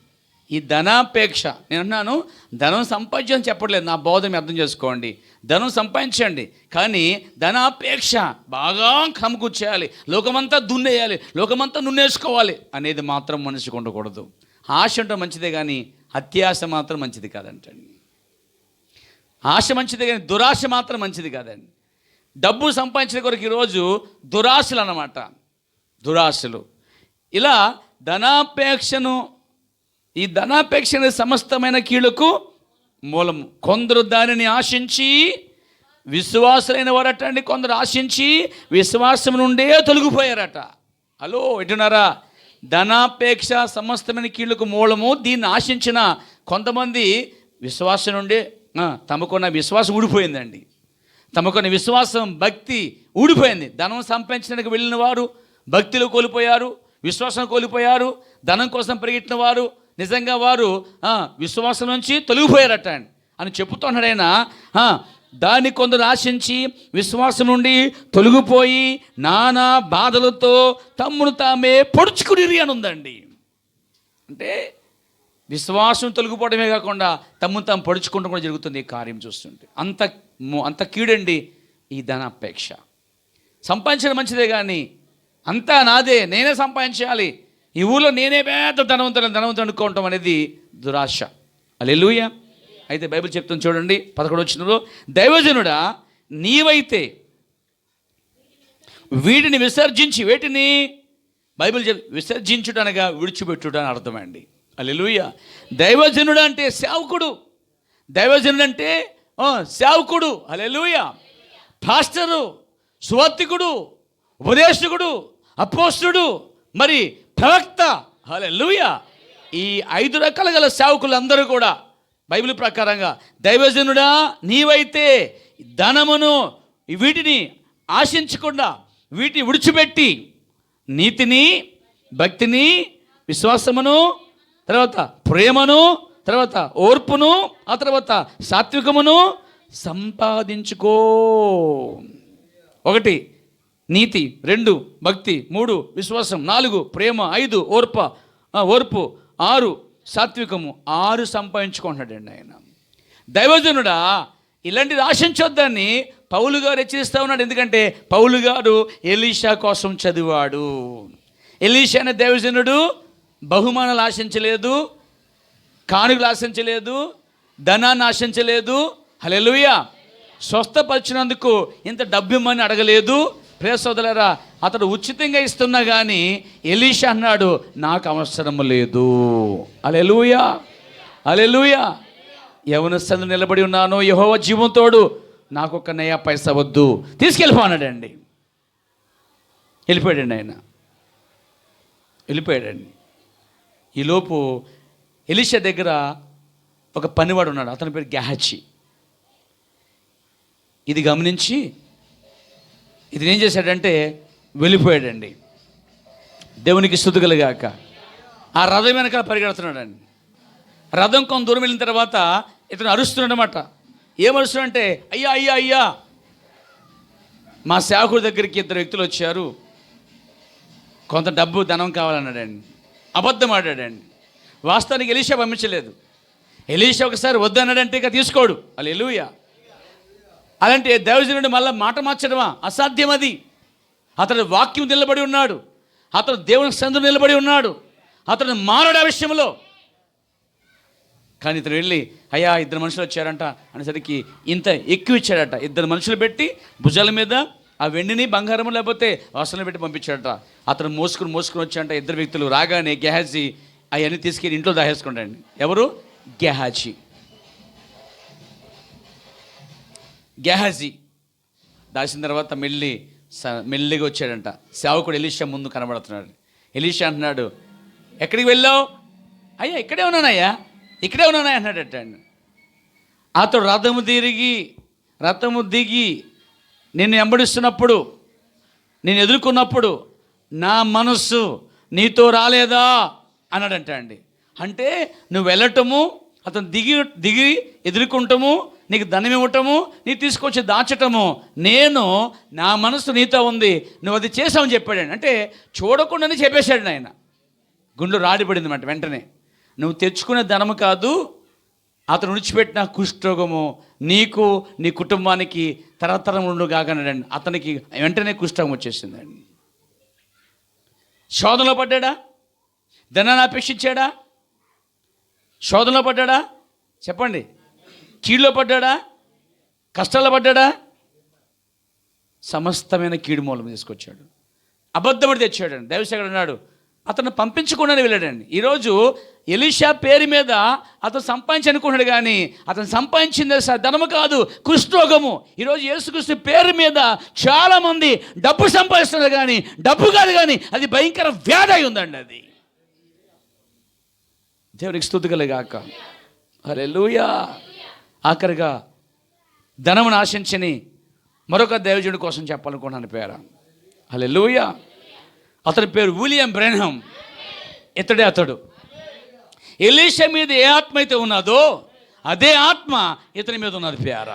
ఈ ధనాపేక్ష, నేను అన్నాను ధనం సంపాదించని చెప్పట్లేదు, నా బోధన అర్థం చేసుకోండి. ధనం సంపాదించండి, కానీ ధనాపేక్ష బాగా సమకూర్చేయాలి, లోకమంతా దున్నేయాలి, లోకమంతా నున్నేసుకోవాలి అనేది మాత్రం మనిషికి ఉండకూడదు. ఆశ అంటే మంచిదే కానీ అత్యాశ మాత్రం మంచిది కాదంటండి. ఆశ మంచిదే కానీ దురాశ మాత్రం మంచిది కాదండి. డబ్బు సంపాదించిన కొరకు ఈరోజు దురాశలు అన్నమాట, దురాశలు. ఇలా ధనాపేక్షను, ఈ ధనాపేక్ష సమస్తమైన కీడుకు మూలము. కొందరు దానిని ఆశించి విశ్వాసులైన వారటండి, కొందరు ఆశించి విశ్వాసం నుండే తొలగిపోయారట. హలో, ఎటున్నారా? ధనాపేక్ష సమస్తమైన కీడుకు మూలము. దీన్ని ఆశించిన కొంతమంది విశ్వాసం నుండే తమకున్న విశ్వాసం ఊడిపోయిందండి. తమకున్న విశ్వాసం, భక్తి ఊడిపోయింది. ధనం సంపాదించడానికి వెళ్ళిన వారు భక్తిలో కోల్పోయారు, విశ్వాసం కోల్పోయారు. ధనం కోసం పరిగెట్టిన వారు నిజంగా వారు విశ్వాసం నుంచి తొలగిపోయారట అని చెప్పుతున్నాడైనా. దాన్ని కొందరు ఆశించి విశ్వాసం నుండి తొలగిపోయి నానా బాధలతో తమ్మును తామే పొడుచుకుని అని ఉందండి. అంటే విశ్వాసం తొలగిపోవడమే కాకుండా తమ్మును తాము పొడుచుకుంటూ కూడా జరుగుతుంది ఈ కార్యం చూస్తుంటే. అంత కీడండి ఈ ధనాపేక్ష. సంపాదించడం మంచిదే కానీ అంతా నాదే, నేనే సంపాదించాలి, ఈ ఊళ్ళో నేనే పెద్ద ధనవంతుడు అనుకోవటం అనేది దురాశ. హల్లెలూయా. అయితే బైబిల్ చెప్తుంది చూడండి 11వ వచనంలో, దైవజనుడా నీవైతే వీటిని విసర్జించి, వేటిని బైబిల్ విసర్జించుట అనగా విడిచిపెట్టుట అని అర్థమండి. హల్లెలూయా. దైవజనుడు అంటే సేవకుడు, దైవజనుడు అంటే సేవకుడు. హల్లెలూయా. పాస్టరు, సువార్తికుడు, ఉపదేశకుడు, అపోస్తలుడు, మరి ప్రవక్త. హల్లెలూయా. ఈ 5 రకాల గల సేవకులందరూ కూడా బైబిల్ ప్రకారంగా దైవజనుడా నీవైతే ధనమును వీటిని ఆశించకుండా వీటిని విడిచిపెట్టి నీతిని, భక్తిని, విశ్వాసమును, తర్వాత ప్రేమను, తర్వాత ఓర్పును, ఆ తర్వాత సాత్వికమును సంపాదించుకో. 1 నీతి, 2 భక్తి, 3 విశ్వాసం, 4 ప్రేమ, 5 ఓర్పు, 6 సాత్వికము, 6 సంపాదించుకుంటున్నాడండి ఆయన. దైవజనుడా ఇలాంటిది ఆశించొద్దని పౌలు గారు హెచ్చరిస్తూ ఉన్నాడు. ఎందుకంటే పౌలు గారు ఎలీషా కోసం చదివాడు. ఎలీషా అనే దైవజనుడు బహుమానాలు ఆశించలేదు, కానుకలు ఆశించలేదు, ధనాన్ని ఆశించలేదు. హల్లెలూయా. స్వస్థపరిచినందుకు ఇంత డబ్బిమ్మని అడగలేదు. ప్రియ సోదరులారా, అతడు ఉచితంగా ఇస్తున్నా కానీ ఎలీషా అన్నాడు నాకు అవసరం లేదు. హల్లెలూయా, హల్లెలూయా. యవనస్తులు నిలబడి ఉన్నాను, యెహోవా జీవంతోడు, నాకు ఒక నయా పైసా వద్దు, తీసుకెళ్ళిపోన్నాడండి. వెళ్ళిపోయాడండి ఆయన, వెళ్ళిపోయాడండి. ఈలోపు ఎలీషా దగ్గర ఒక పనివాడు ఉన్నాడు, అతని పేరు గెహజీ. ఇది గమనించి ఇతను ఏం చేశాడంటే వెళ్ళిపోయాడండి. దేవునికి స్తుతి కలుగాక. ఆ రథం వెనకాల పరిగెడుతున్నాడండి. రథం కొంత దూరం వెళ్ళిన తర్వాత ఇతను అరుస్తున్నాడు అనమాట. ఏమరుస్తున్నాడంటే, అయ్యా అయ్యా అయ్యా, మా సేవకుడి దగ్గరికి 2 వ్యక్తులు వచ్చారు, కొంత డబ్బు ధనం కావాలన్నాడండి. అబద్ధం ఆడాడండి. వాస్తవానికి ఎలీషా పంపించలేదు. ఎలీషా ఒకసారి వద్దన్నాడంటే ఇక తీసుకోడు. హల్లెలూయా. అలాంటి దైవజనుడు మళ్ళీ మాట మార్చడమా? అసాధ్యం అది. అతడు వాక్యం నిలబడి ఉన్నాడు, అతడు దేవుని సందు నిలబడి ఉన్నాడు, అతడు మారడు ఆ విషయంలో. కానీ ఇతను వెళ్ళి, అయ్యా 2 మనుషులు వచ్చారంట అనేసరికి ఇంత ఎక్కువ ఇచ్చాడట. 2 మనుషులు పెట్టి భుజాల మీద ఆ వెండిని బంగారము లేకపోతే వస్త్రాలు పెట్టి పంపించాడట. అతను మోసుకుని వచ్చాడంట. 2 వ్యక్తులు రాగానే గెహాజీ అవన్నీ తీసుకెళ్ళి ఇంట్లో దాహేసుకుంటాండి. ఎవరు? గెహాజీ దాచిన తర్వాత మెల్లిగా వచ్చాడంట. సేవకుడు ఎలీషా ముందు కనబడుతున్నాడు. ఎలీషా అంటున్నాడు, ఎక్కడికి వెళ్ళావు? అయ్యా ఇక్కడే ఉన్నానయ్యా అన్నాడట. అతడు రథము దిగి నిన్ను వెంబడిస్తున్నప్పుడు, నేను ఎదుర్కొన్నప్పుడు నా మనస్సు నీతో రాలేదా అన్నాడంట అండి. అంటే నువ్వు వెళ్ళటము, అతను దిగి ఎదుర్కొంటము, నీకు ధనం ఇవ్వటము, నీ తీసుకొచ్చి దాచటము, నా మనసు నీతో ఉంది, నువ్వు అది చేసావని చెప్పాడండి. అంటే చూడకుండానే చెప్పేశాడు ఆయన. గుండె రాడిపడింది అన్నమాట. వెంటనే నువ్వు తెచ్చుకునే ధనము కాదు, అతను విడిచిపెట్టిన కుష్ఠరోగము నీకు నీ కుటుంబానికి తరతరం ఉండుగాకన్నాడండి. అతనికి వెంటనే కుష్ఠరోగం వచ్చేసిందండి. శోధనలో పడ్డాడా? ధనాన్ని అపేక్షించాడా? శోధనలో పడ్డాడా? చెప్పండి. కీడులో పడ్డాడా? కష్టాల్లో పడ్డాడా? సమస్తమైన కీడు మూలం తీసుకొచ్చాడు. అబద్ధమడి తెచ్చాడండి. దైవసేవకుడు అన్నాడు, అతను పంపించకుండానే వెళ్ళాడండి. ఈరోజు ఎలీషా పేరు మీద అతను సంపాదించి అనుకున్నాడు, కానీ అతను సంపాదించింది ధనము కాదు, కుష్ఠరోగము. ఈరోజు యేసుక్రీస్తు పేరు మీద చాలామంది డబ్బు సంపాదిస్తున్నారు, కానీ డబ్బు కాదు, కానీ అది భయంకర వ్యాధి అయి ఉందండి. అది దేవునికి స్తుతి కలుగాక. హల్లెలూయా. ఆఖరిగా ధనమును ఆశించని మరొక దైవజనుడి కోసం చెప్పాలనుకున్నాను పేర. హల్లెలూయా. అతని పేరు విలియం బ్రెన్హమ్. అతడు ఎలీషా మీద ఏ ఆత్మ అయితే ఉన్నదో అదే ఆత్మ ఇతని మీద ఉన్నది పేర.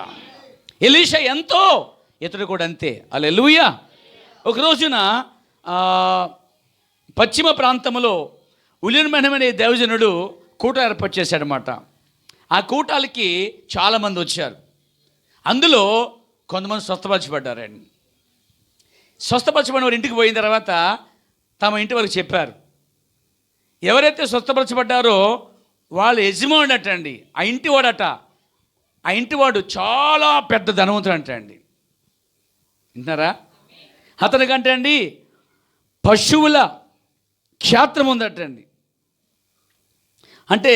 ఎలీషా ఎంతో, ఇతడు కూడా అంతే. హల్లెలూయా. ఒక రోజున పశ్చిమ ప్రాంతంలో విలియం బ్రెన్హమ్ అనే దైవజనుడు కూటాలు ఏర్పాటు చేశాడనమాట. ఆ కూటాలకి చాలామంది వచ్చారు. అందులో కొంతమంది స్వస్థపరచబడ్డారండి. స్వస్థపరచబడిన వారు ఇంటికి పోయిన తర్వాత తమ ఇంటి వారికి చెప్పారు. ఎవరైతే స్వస్థపరచబడ్డారో వాళ్ళు యజమానుడు అటండి, ఆ ఇంటివాడట. ఆ ఇంటివాడు చాలా పెద్ద ధనవంతుడు అంటండి. వింటున్నారా? అతనికంటే అండి పశువుల క్షేత్రం ఉందటండి. అంటే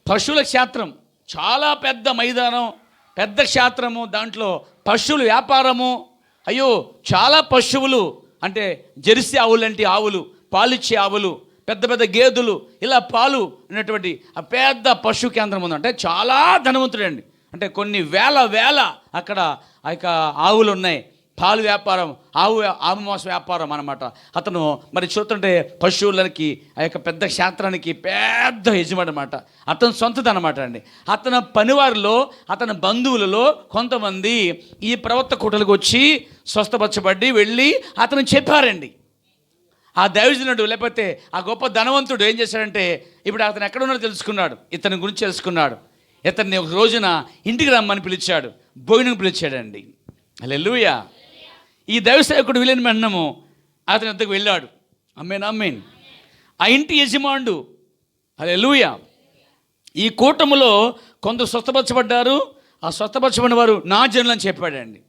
పశువుల క్షేత్రం, చాలా పెద్ద మైదానం, పెద్ద క్షేత్రము, దాంట్లో పశువుల వ్యాపారము. అయ్యో, చాలా పశువులు, అంటే జెర్సీ ఆవులు లాంటి ఆవులు, పాలిచ్చే ఆవులు, పెద్ద పెద్ద గేదెలు, ఇలా పాలు ఉన్నటువంటి ఆ పెద్ద పశు కేంద్రం ఉంది. అంటే చాలా ధనవంతుడండి. అంటే కొన్ని వేల అక్కడ ఆ యొక్క ఆవులు ఉన్నాయి. పాలు వ్యాపారం, ఆవు మాంస వ్యాపారం అన్నమాట. అతను మరి చూస్తుంటే పశువులకి ఆ యొక్క పెద్ద క్షేత్రానికి పెద్ద యజమాని అనమాట. అతను సొంతది అనమాట అండి. అతని పనివారిలో, అతని బంధువులలో కొంతమంది ఈ ప్రవక్త కూటలకు వచ్చి స్వస్థపరచబడి వెళ్ళి అతను చెప్పారండి. ఆ దైవజనుడు లేకపోతే ఆ గొప్ప ధనవంతుడు ఏం చేశాడంటే, ఇప్పుడు అతను ఎక్కడ ఉన్నాడో తెలుసుకున్నాడు, ఇతని గురించి తెలుసుకున్నాడు. ఇతన్ని ఒక రోజున ఇంటికి రమ్మని పిలిచాడు, భోజనం పిలిచాడండి. హల్లెలూయా. ఈ దైవసేవకుడు విలియం బ్రెన్హమ్ అతని వద్దకు వెళ్ళాడు. ఆమేన్. ఆ ఇంటి యజమానుడు, హల్లెలూయా, ఈ కూటములో కొందరు స్వస్థపరచబడ్డారు, ఆ స్వస్థపరచబడిన వారు నా జనులు అని చెప్పాడండి.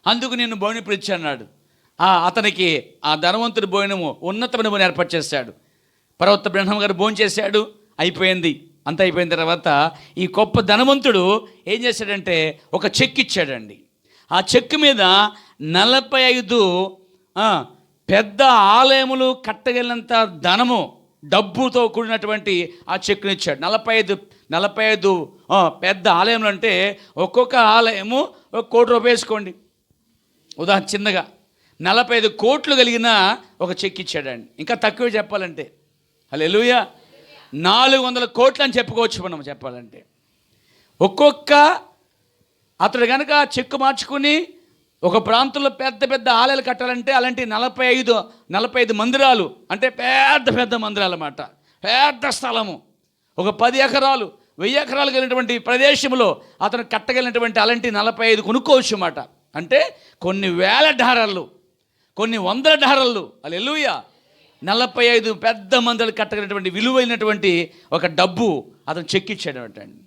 అందుకు నేను భోజనం పిలిచాడు. అతనికి ఆ ధనవంతుడి భోజనము ఉన్నతమైన భోజనం ఏర్పాటు చేశాడు. ప్రవక్త బ్రెన్హమ్ గారు భోజనం చేశాడు. అయిపోయింది. అంతా అయిపోయిన తర్వాత ఈ గొప్ప ధనవంతుడు ఏం చేశాడంటే ఒక చెక్ ఇచ్చాడండి. ఆ చెక్ మీద 45 పెద్ద ఆలయములు కట్టగలిగినంత ధనము, డబ్బుతో కూడినటువంటి ఆ చెక్కుని ఇచ్చాడు. 45 పెద్ద ఆలయములు అంటే ఒక్కొక్క ఆలయము 1 కోటి రూపాయలు వేసుకోండి. ఉదాహరణ చిన్నగా 45 కోట్లు కలిగిన ఒక చెక్ ఇచ్చాడండి. ఇంకా తక్కువ చెప్పాలంటే హల్లెలూయా 400 కోట్లు అని చెప్పుకోవచ్చు మనం చెప్పాలంటే. ఒక్కొక్క అతడు కనుక చెక్కు మార్చుకుని ఒక ప్రాంతంలో పెద్ద పెద్ద ఆలయాలు కట్టాలంటే అలాంటి 45 మందిరాలు, అంటే పెద్ద పెద్ద మందిరాలు అన్నమాట, పెద్ద స్థలము, ఒక 10 ఎకరాలు 1000 ఎకరాలు కలిగినటువంటి ప్రదేశంలో అతను కట్టగలిగినటువంటి అలాంటి 45 కొనుక్కోవచ్చు అన్నమాట. అంటే కొన్ని వేల డాలర్లు, కొన్ని వందల డాలర్లు. హల్లెలూయా 45 పెద్ద మందిరాలు కట్టగలిగినటువంటి విలువైనటువంటి ఒక డబ్బు అతను చెక్ ఇచ్చాడు అండి.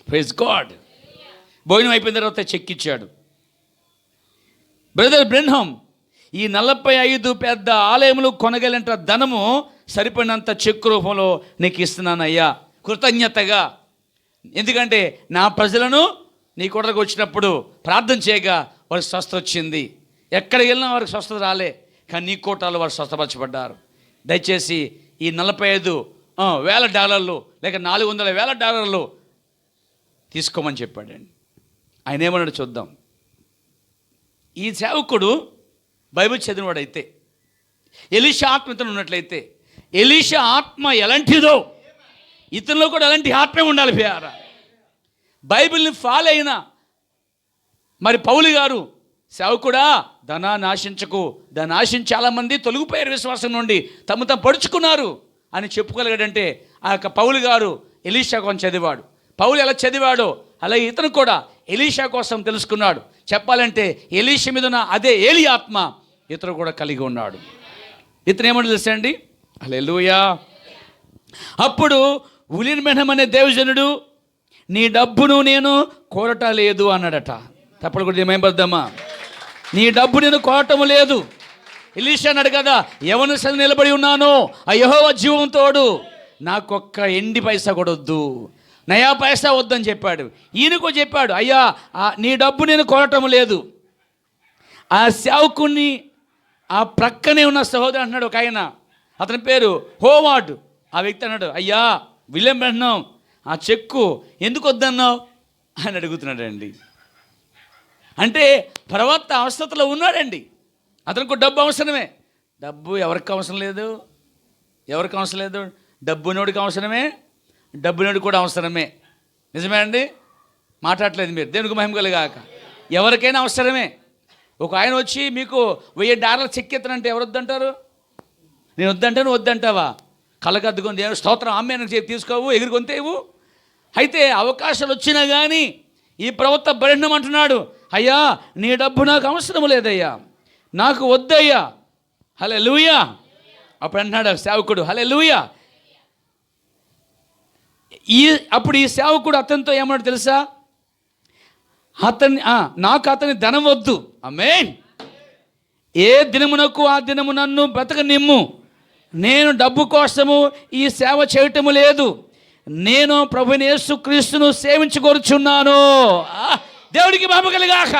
Praise God. భోజనం అయిపోయిన తర్వాత చెక్ ఇచ్చాడు. బ్రదర్ బ్రెన్హామ్, ఈ 45 పెద్ద ఆలయములు కొనగలిగినంత ధనము సరిపడినంత చెక్ రూపంలో నీకు ఇస్తున్నానయ్యా కృతజ్ఞతగా. ఎందుకంటే నా ప్రజలను నీ కొడలకు వచ్చినప్పుడు ప్రార్థన చేయగా వారికి స్వస్థత వచ్చింది. ఎక్కడికి వెళ్ళినా వారికి స్వస్థత రాలే, కానీ నీ కోటాలు వారు స్వస్థపరచబడ్డారు. దయచేసి ఈ 45,000 డాలర్లు లేక 400,000 డాలర్లు తీసుకోమని చెప్పాడండి. ఆయన ఏమన్నాడు చూద్దాం. ఈ సేవకుడు బైబిల్ చదివినవాడైతే, ఎలీషా ఆత్మ ఇతను ఉన్నట్లయితే, ఎలీషా ఆత్మ ఎలాంటిదో ఇతనిలో కూడా అలాంటి ఆత్మే ఉండాలి ప్రియారా. బైబిల్ని ఫాలో అయినా మరి పౌలు గారు సేవకుడా ధనాన్ని ఆశించకు, దాన్ని ఆశించి చాలామంది తొలగిపోయారు విశ్వాసం నుండి, తమ పడుచుకున్నారు అని చెప్పుకోగలిగాడంటే ఆ యొక్క పౌలు గారు ఎలీషా కోసం చదివాడు. పౌలు ఎలా చదివాడో అలాగే ఇతను కూడా ఎలీషా కోసం తెలుసుకున్నాడు. చెప్పాలంటే ఎలీషా మీద ఉన్న అదే ఏలి ఆత్మ ఇతను కూడా కలిగి ఉన్నాడు. ఇతను ఏమని తెలుసా అండి, హల్లెలూయా. అప్పుడు ఉలియన్ బెన్హామ్ అనే దేవజనుడు నీ డబ్బును నేను కోరట లేదు అన్నాడట. తప్పుడు కూడా ఏమైపోద్దామా, నీ డబ్బు నేను కోరటము లేదు. ఎలీషా అన్నాడు కదా, యెహోవా నిలబడి ఉన్నాను, ఆ యెహోవా జీవం తోడు, నాకొక్క ఎండి పైసా కూడా వద్దు, నయా పైసా వద్దని చెప్పాడు. ఈయనకు చెప్పాడు, అయ్యా నీ డబ్బు నేను కొనటం లేదు. ఆ సేవకుని ఆ ప్రక్కనే ఉన్న సహోదరు అంటున్నాడు ఒక ఆయన, అతని పేరు హోవార్డ్. ఆ వ్యక్తి అన్నాడు, అయ్యా విలియం బెన్హామ్ ఆ చెక్కు ఎందుకు వద్దన్నావు అని అడుగుతున్నాడండి. అంటే ప్రవక్త అవస్థతలో ఉన్నాడండి. అతనికి డబ్బు అవసరమే. డబ్బు ఎవరికి అవసరం లేదు, ఎవరికి అవసరం లేదు, డబ్బునోడికి అవసరమే, డబ్బునోడు కూడా అవసరమే. నిజమే అండి, మాట్లాడలేదు మీరు, దేవునికి మహిమ కలుగాక. ఎవరికైనా అవసరమే. ఒక ఆయన వచ్చి మీకు 1000 డాలర్లు చెక్ ఎత్తనంటే ఎవరు వద్దంటారు? నేను వద్దంటే నువ్వు వద్దంటావా? కళ్ళకద్దుకొని దేవుడు స్తోత్రం ఆమె చెప్పి తీసుకోవు, ఎగురుకొంతేవు. అయితే అవకాశాలు వచ్చినా కానీ ఈ ప్రవక్త బెన్హామ్ అంటున్నాడు, అయ్యా నీ డబ్బు నాకు అవసరం లేదయ్యా, నాకు వద్దయ్యా. హల్లెలూయా. అప్పుడు అంటున్నాడు సేవకుడు, హల్లెలూయా. అప్పుడు ఈ సేవకుడు అతనితో ఏమన్నాడు తెలుసా, నాకు అతని ధనం వద్దు, ఆమేన్, ఏ దినమునకు ఆ దినము నన్ను బ్రతకనిమ్ము, నేను డబ్బు కోసము ఈ సేవ చేయటము లేదు, నేను ప్రభువైన యేసుక్రీస్తును సేవించుకొనుచున్నాను. దేవుడికి మహిమ కలుగాక.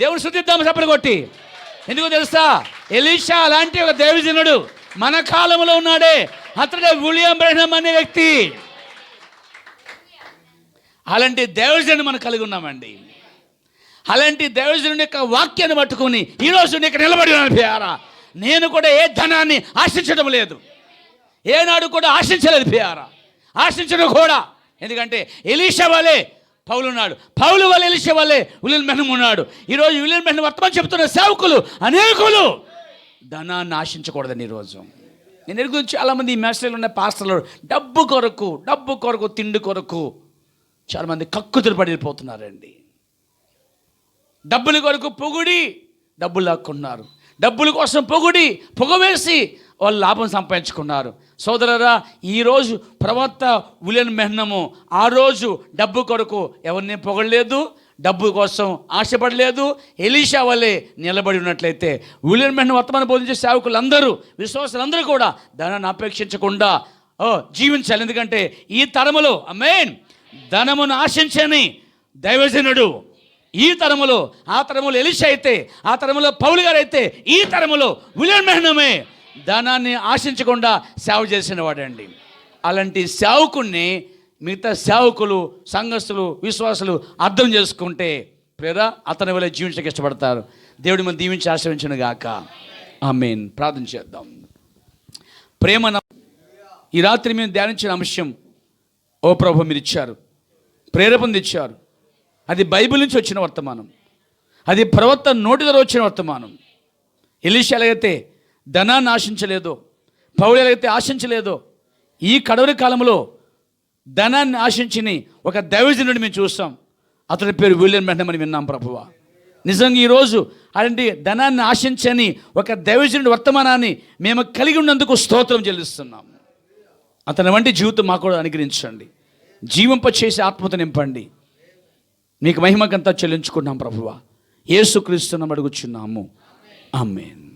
దేవుని స్తుతిద్దాము చప్పట్లు కొట్టి. ఎందుకు తెలుసా, ఎలీషా అలాంటి ఒక దేవజనుడు మన కాలంలో ఉన్నాడే, అతడే విలియం బెన్హామ్ అనే వ్యక్తి. అలాంటి దేవజనుడు మనం కలిగి ఉన్నామండి. అలాంటి దేవజనుడి యొక్క వాక్యాన్ని పట్టుకుని ఈరోజు ఇక్కడ నిలబడి ఉన్నాను ప్రియారా. నేను కూడా ఏ ధనాన్ని ఆశించడం లేదు, ఏనాడు కూడా ఆశించలేదు ప్రియారా, ఆశించడం కూడా. ఎందుకంటే ఎలీషా వలే పౌలు ఉన్నాడు, పౌలు వలె ఎలీషా వలె విలియం బెన్హామ్ ఉన్నాడు. ఈరోజు విలియం బెన్హామ్ వర్తమానం చెప్తున్న సేవకులు అనేకులు ధనాన్ని ఆశించకూడదని ఈరోజు నేను ఎరుగురు. చాలామంది ఈ మెసేజ్లో ఉన్న పాస్టర్లు డబ్బు కొరకు తిండి కొరకు చాలామంది కక్కుతులు పడిపోతున్నారండి. డబ్బుల కొరకు పొగిడి డబ్బులు లాక్కున్నారు, డబ్బుల కోసం పొగవేసి వాళ్ళు లాభం సంపాదించుకున్నారు. సోదరరా, ఈరోజు ప్రవక్త విలియం బెన్హామ్ ఆ రోజు డబ్బు కొరకు ఎవరిని పొగడలేదు, డబ్బు కోసం ఆశపడలేదు. ఎలీషా వలె నిలబడి ఉన్నట్లయితే విలియం బెన్హామ్ వర్తమానం బోధించే సేవకులందరూ, విశ్వాసులందరూ కూడా ధనాన్ని అపేక్షించకుండా జీవించాలి. ఎందుకంటే ఈ తరములో ఆమేన్ ధనమును ఆశించని దైవజనుడు ఈ తరములో, ఆ తరములో ఎలీషా అయితే, ఆ తరములో పౌలు గారు అయితే, ఈ తరములో విలియం బెన్హామే ధనాన్ని ఆశించకుండా సేవ చేసిన వాడండి. అలాంటి సేవకుణ్ణి మిగతా సేవకులు, సంఘస్థులు, విశ్వాసులు అర్థం చేసుకుంటే ప్రేరా అతని వల్ల జీవించడానికి ఇష్టపడతారు. దేవుడి మనం దీవించి ఆశ్రయించను గాక. ఆమేన్. ప్రార్థన చేద్దాం. ప్రేమ ఈ రాత్రి మేము ధ్యానించిన అంశం, ఓ ప్రభు మీరు ఇచ్చారు, ప్రేరేపణ ఇచ్చారు. అది బైబిల్ నుంచి వచ్చిన వర్తమానం, అది ప్రవక్త నోటి ద్వారా వచ్చిన వర్తమానం. ఎలీషా ఎలాగైతే ధనాన్ని ఆశించలేదో, పౌలు ఎలాగైతే ఆశించలేదో, ఈ కడవరి కాలంలో ధనాన్ని ఆశించిన ఒక దైవజనుడిని మేము చూస్తాం. అతని పేరు విలియం బ్రాన్హమ్ అని విన్నాం ప్రభువా. నిజంగా ఈరోజు అలాంటి ధనాన్ని ఆశించని ఒక దైవజనుడి వర్తమానాన్ని మేము కలిగి ఉన్నందుకు స్తోత్రం చెల్లిస్తున్నాం. అతని వంటి జీవితం మాకు కూడా అనుగ్రహించండి, జీవింపచేసి ఆత్మతో నింపండి. మీకు మహిమకంతా చెల్లించుకున్నాం ప్రభువా. యేసుక్రీస్తుని అడుగుచున్నాము. ఆమేన్.